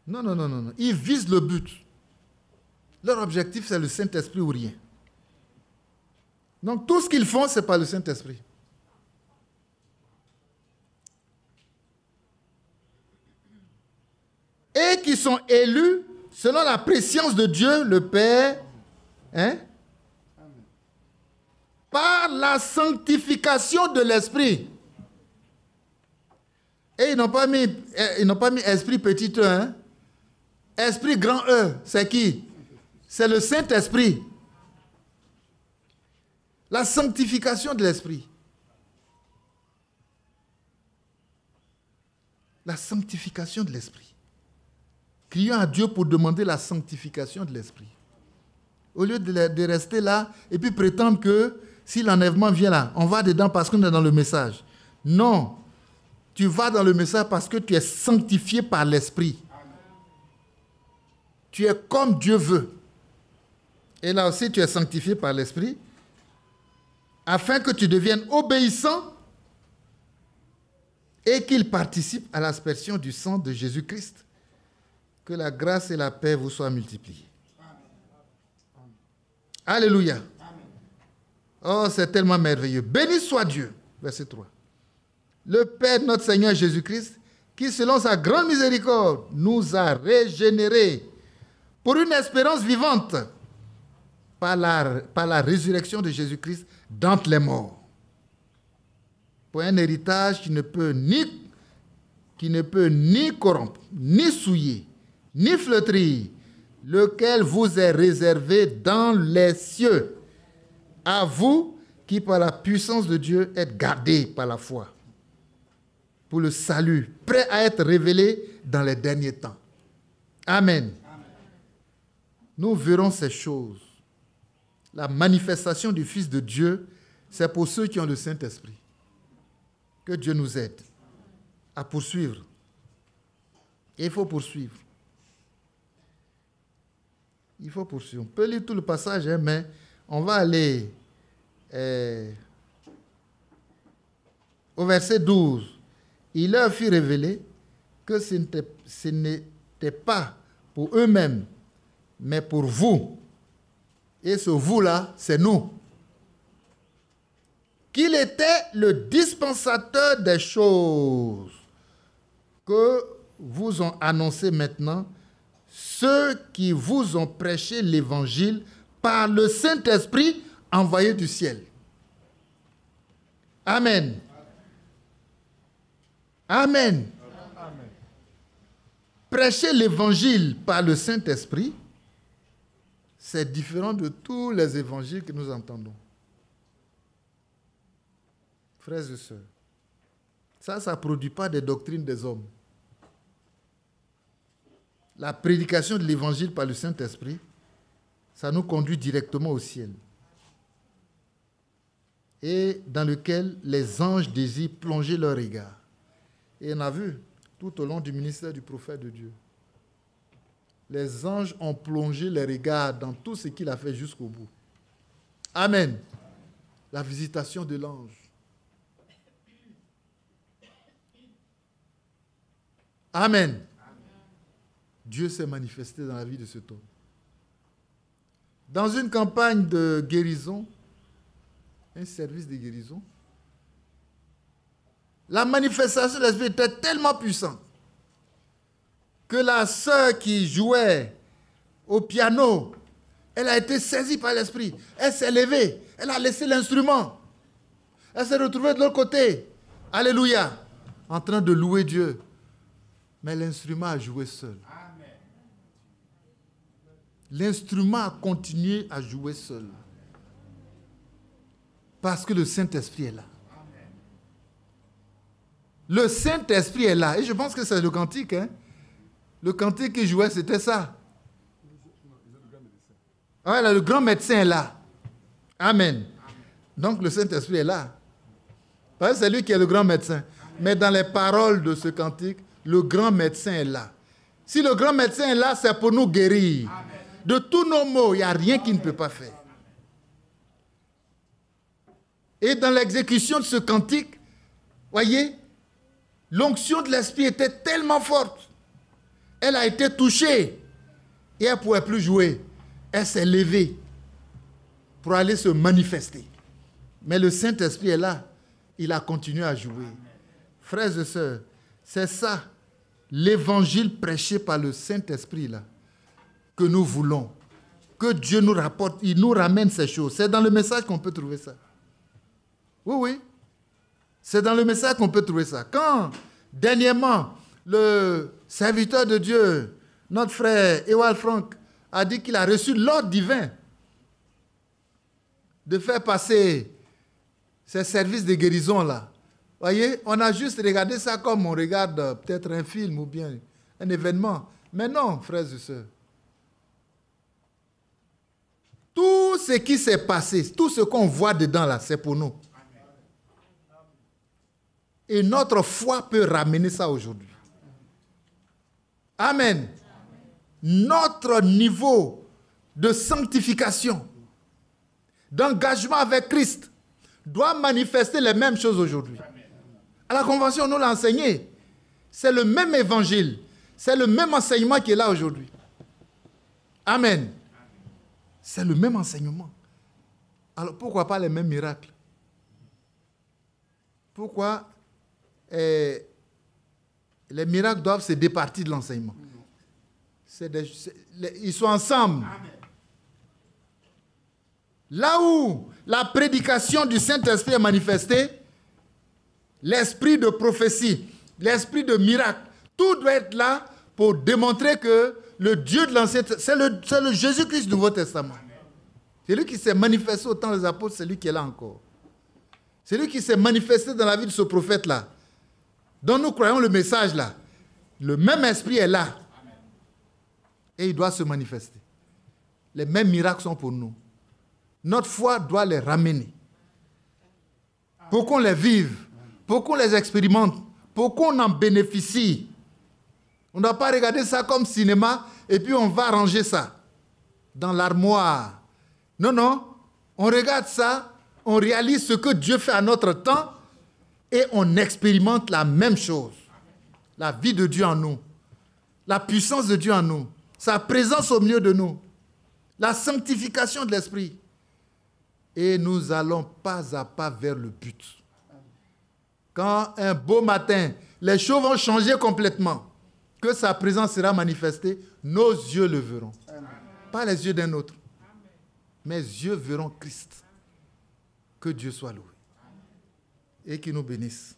Non. Ils visent le but. Leur objectif, c'est le Saint-Esprit ou rien. Donc, tout ce qu'ils font, c'est par le Saint-Esprit. Et qui sont élus selon la préscience de Dieu, le Père, hein, par par la sanctification de l'esprit. Et ils n'ont pas mis esprit petit E, hein? Esprit grand E, c'est qui? C'est le Saint-Esprit. La sanctification de l'esprit. La sanctification de l'esprit. Crions à Dieu pour demander la sanctification de l'esprit. Au lieu de rester là et puis prétendre que si l'enlèvement vient là, on va dedans parce qu'on est dans le message. Non. Tu vas dans le message parce que tu es sanctifié par l'esprit. Tu es comme Dieu veut. Et là aussi, tu es sanctifié par l'esprit afin que tu deviennes obéissant et qu'il participe à l'aspersion du sang de Jésus-Christ. Que la grâce et la paix vous soient multipliées. Alléluia. Oh, c'est tellement merveilleux. Béni soit Dieu. Verset 3. Le Père de notre Seigneur Jésus-Christ, qui selon sa grande miséricorde nous a régénérés pour une espérance vivante par la résurrection de Jésus-Christ d'entre les morts. Pour un héritage qui ne peut ni corrompre, ni souiller, ni flétrir, lequel vous est réservé dans les cieux, à vous qui par la puissance de Dieu êtes gardés par la foi, pour le salut, prêt à être révélé dans les derniers temps. Amen. Nous verrons ces choses. La manifestation du Fils de Dieu, c'est pour ceux qui ont le Saint-Esprit. Que Dieu nous aide à poursuivre. Et il faut poursuivre. Il faut poursuivre. On peut lire tout le passage, hein, mais on va aller au verset 12. Il leur fit révéler que ce n'était pas pour eux-mêmes, mais pour vous. Et ce vous-là, c'est nous. Qu'il était le dispensateur des choses que vous ont annoncé maintenant ceux qui vous ont prêché l'évangile par le Saint-Esprit envoyé du ciel. Amen. Amen. Amen. Prêcher l'évangile par le Saint-Esprit, c'est différent de tous les évangiles que nous entendons. Frères et sœurs, ça ne produit pas des doctrines des hommes. La prédication de l'évangile par le Saint-Esprit, ça nous conduit directement au ciel. Et dans lequel les anges désirent plonger leur regard. Et on a vu tout au long du ministère du prophète de Dieu. Les anges ont plongé les regards dans tout ce qu'il a fait jusqu'au bout. Amen. La visitation de l'ange. Amen. Dieu s'est manifesté dans la vie de cet homme. Dans une campagne de guérison, un service de guérison, la manifestation de l'Esprit était tellement puissante que la sœur qui jouait au piano, elle a été saisie par l'Esprit. Elle s'est levée, elle a laissé l'instrument. Elle s'est retrouvée de l'autre côté. Alléluia. En train de louer Dieu. Mais l'instrument a joué seul. L'instrument a continué à jouer seul. Parce que le Saint-Esprit est là. Le Saint-Esprit est là. Et je pense que c'est le cantique. Hein? Le cantique qu'il jouait, c'était ça. Ah, là, le grand médecin est là. Amen. Donc le Saint-Esprit est là. Parce que c'est lui qui est le grand médecin. Mais dans les paroles de ce cantique, le grand médecin est là. Si le grand médecin est là, c'est pour nous guérir. Amen. De tous nos maux, il n'y a rien qu'il ne peut pas faire. Et dans l'exécution de ce cantique, voyez, l'onction de l'Esprit était tellement forte. Elle a été touchée et elle ne pouvait plus jouer. Elle s'est levée pour aller se manifester. Mais le Saint-Esprit est là. Il a continué à jouer. Frères et sœurs, c'est ça, l'évangile prêché par le Saint-Esprit là, que nous voulons. Que Dieu nous rapporte, il nous ramène ces choses. C'est dans le message qu'on peut trouver ça. Oui, oui. C'est dans le message qu'on peut trouver ça. Quand, dernièrement, le serviteur de Dieu, notre frère Ewald Frank, a dit qu'il a reçu l'ordre divin de faire passer ces services de guérison-là. Voyez, on a juste regardé ça comme on regarde peut-être un film ou bien un événement. Mais non, frères et sœurs. Tout ce qui s'est passé, tout ce qu'on voit dedans là, c'est pour nous. Et notre foi peut ramener ça aujourd'hui. Amen. Notre niveau de sanctification, d'engagement avec Christ, doit manifester les mêmes choses aujourd'hui. À la convention, on nous l'a enseigné. C'est le même évangile. C'est le même enseignement qui est là aujourd'hui. Amen. C'est le même enseignement. Alors pourquoi pas les mêmes miracles? Pourquoi les miracles doivent se départir de l'enseignement? Ils sont ensemble. Là où la prédication du Saint-Esprit est manifestée, l'esprit de prophétie, l'esprit de miracle, tout doit être là pour démontrer que le Dieu de l'Ancien Testament, c'est le Jésus-Christ du Nouveau Testament. C'est lui qui s'est manifesté au temps des apôtres, c'est lui qui est là encore. C'est lui qui s'est manifesté dans la vie de ce prophète-là, dont nous croyons le message là. Le même esprit est là. Et il doit se manifester. Les mêmes miracles sont pour nous. Notre foi doit les ramener. Pour qu'on les vive, pour qu'on les expérimente, pour qu'on en bénéficie. On ne doit pas regarder ça comme cinéma et puis on va ranger ça dans l'armoire. Non, non. On regarde ça, on réalise ce que Dieu fait à notre temps et on expérimente la même chose. La vie de Dieu en nous, la puissance de Dieu en nous, sa présence au milieu de nous, la sanctification de l'esprit. Et nous allons pas à pas vers le but. Quand un beau matin, les choses vont changer complètement, que sa présence sera manifestée, nos yeux le verront. Amen. Pas les yeux d'un autre. Mes yeux verront Christ. Que Dieu soit loué. Et qu'il nous bénisse.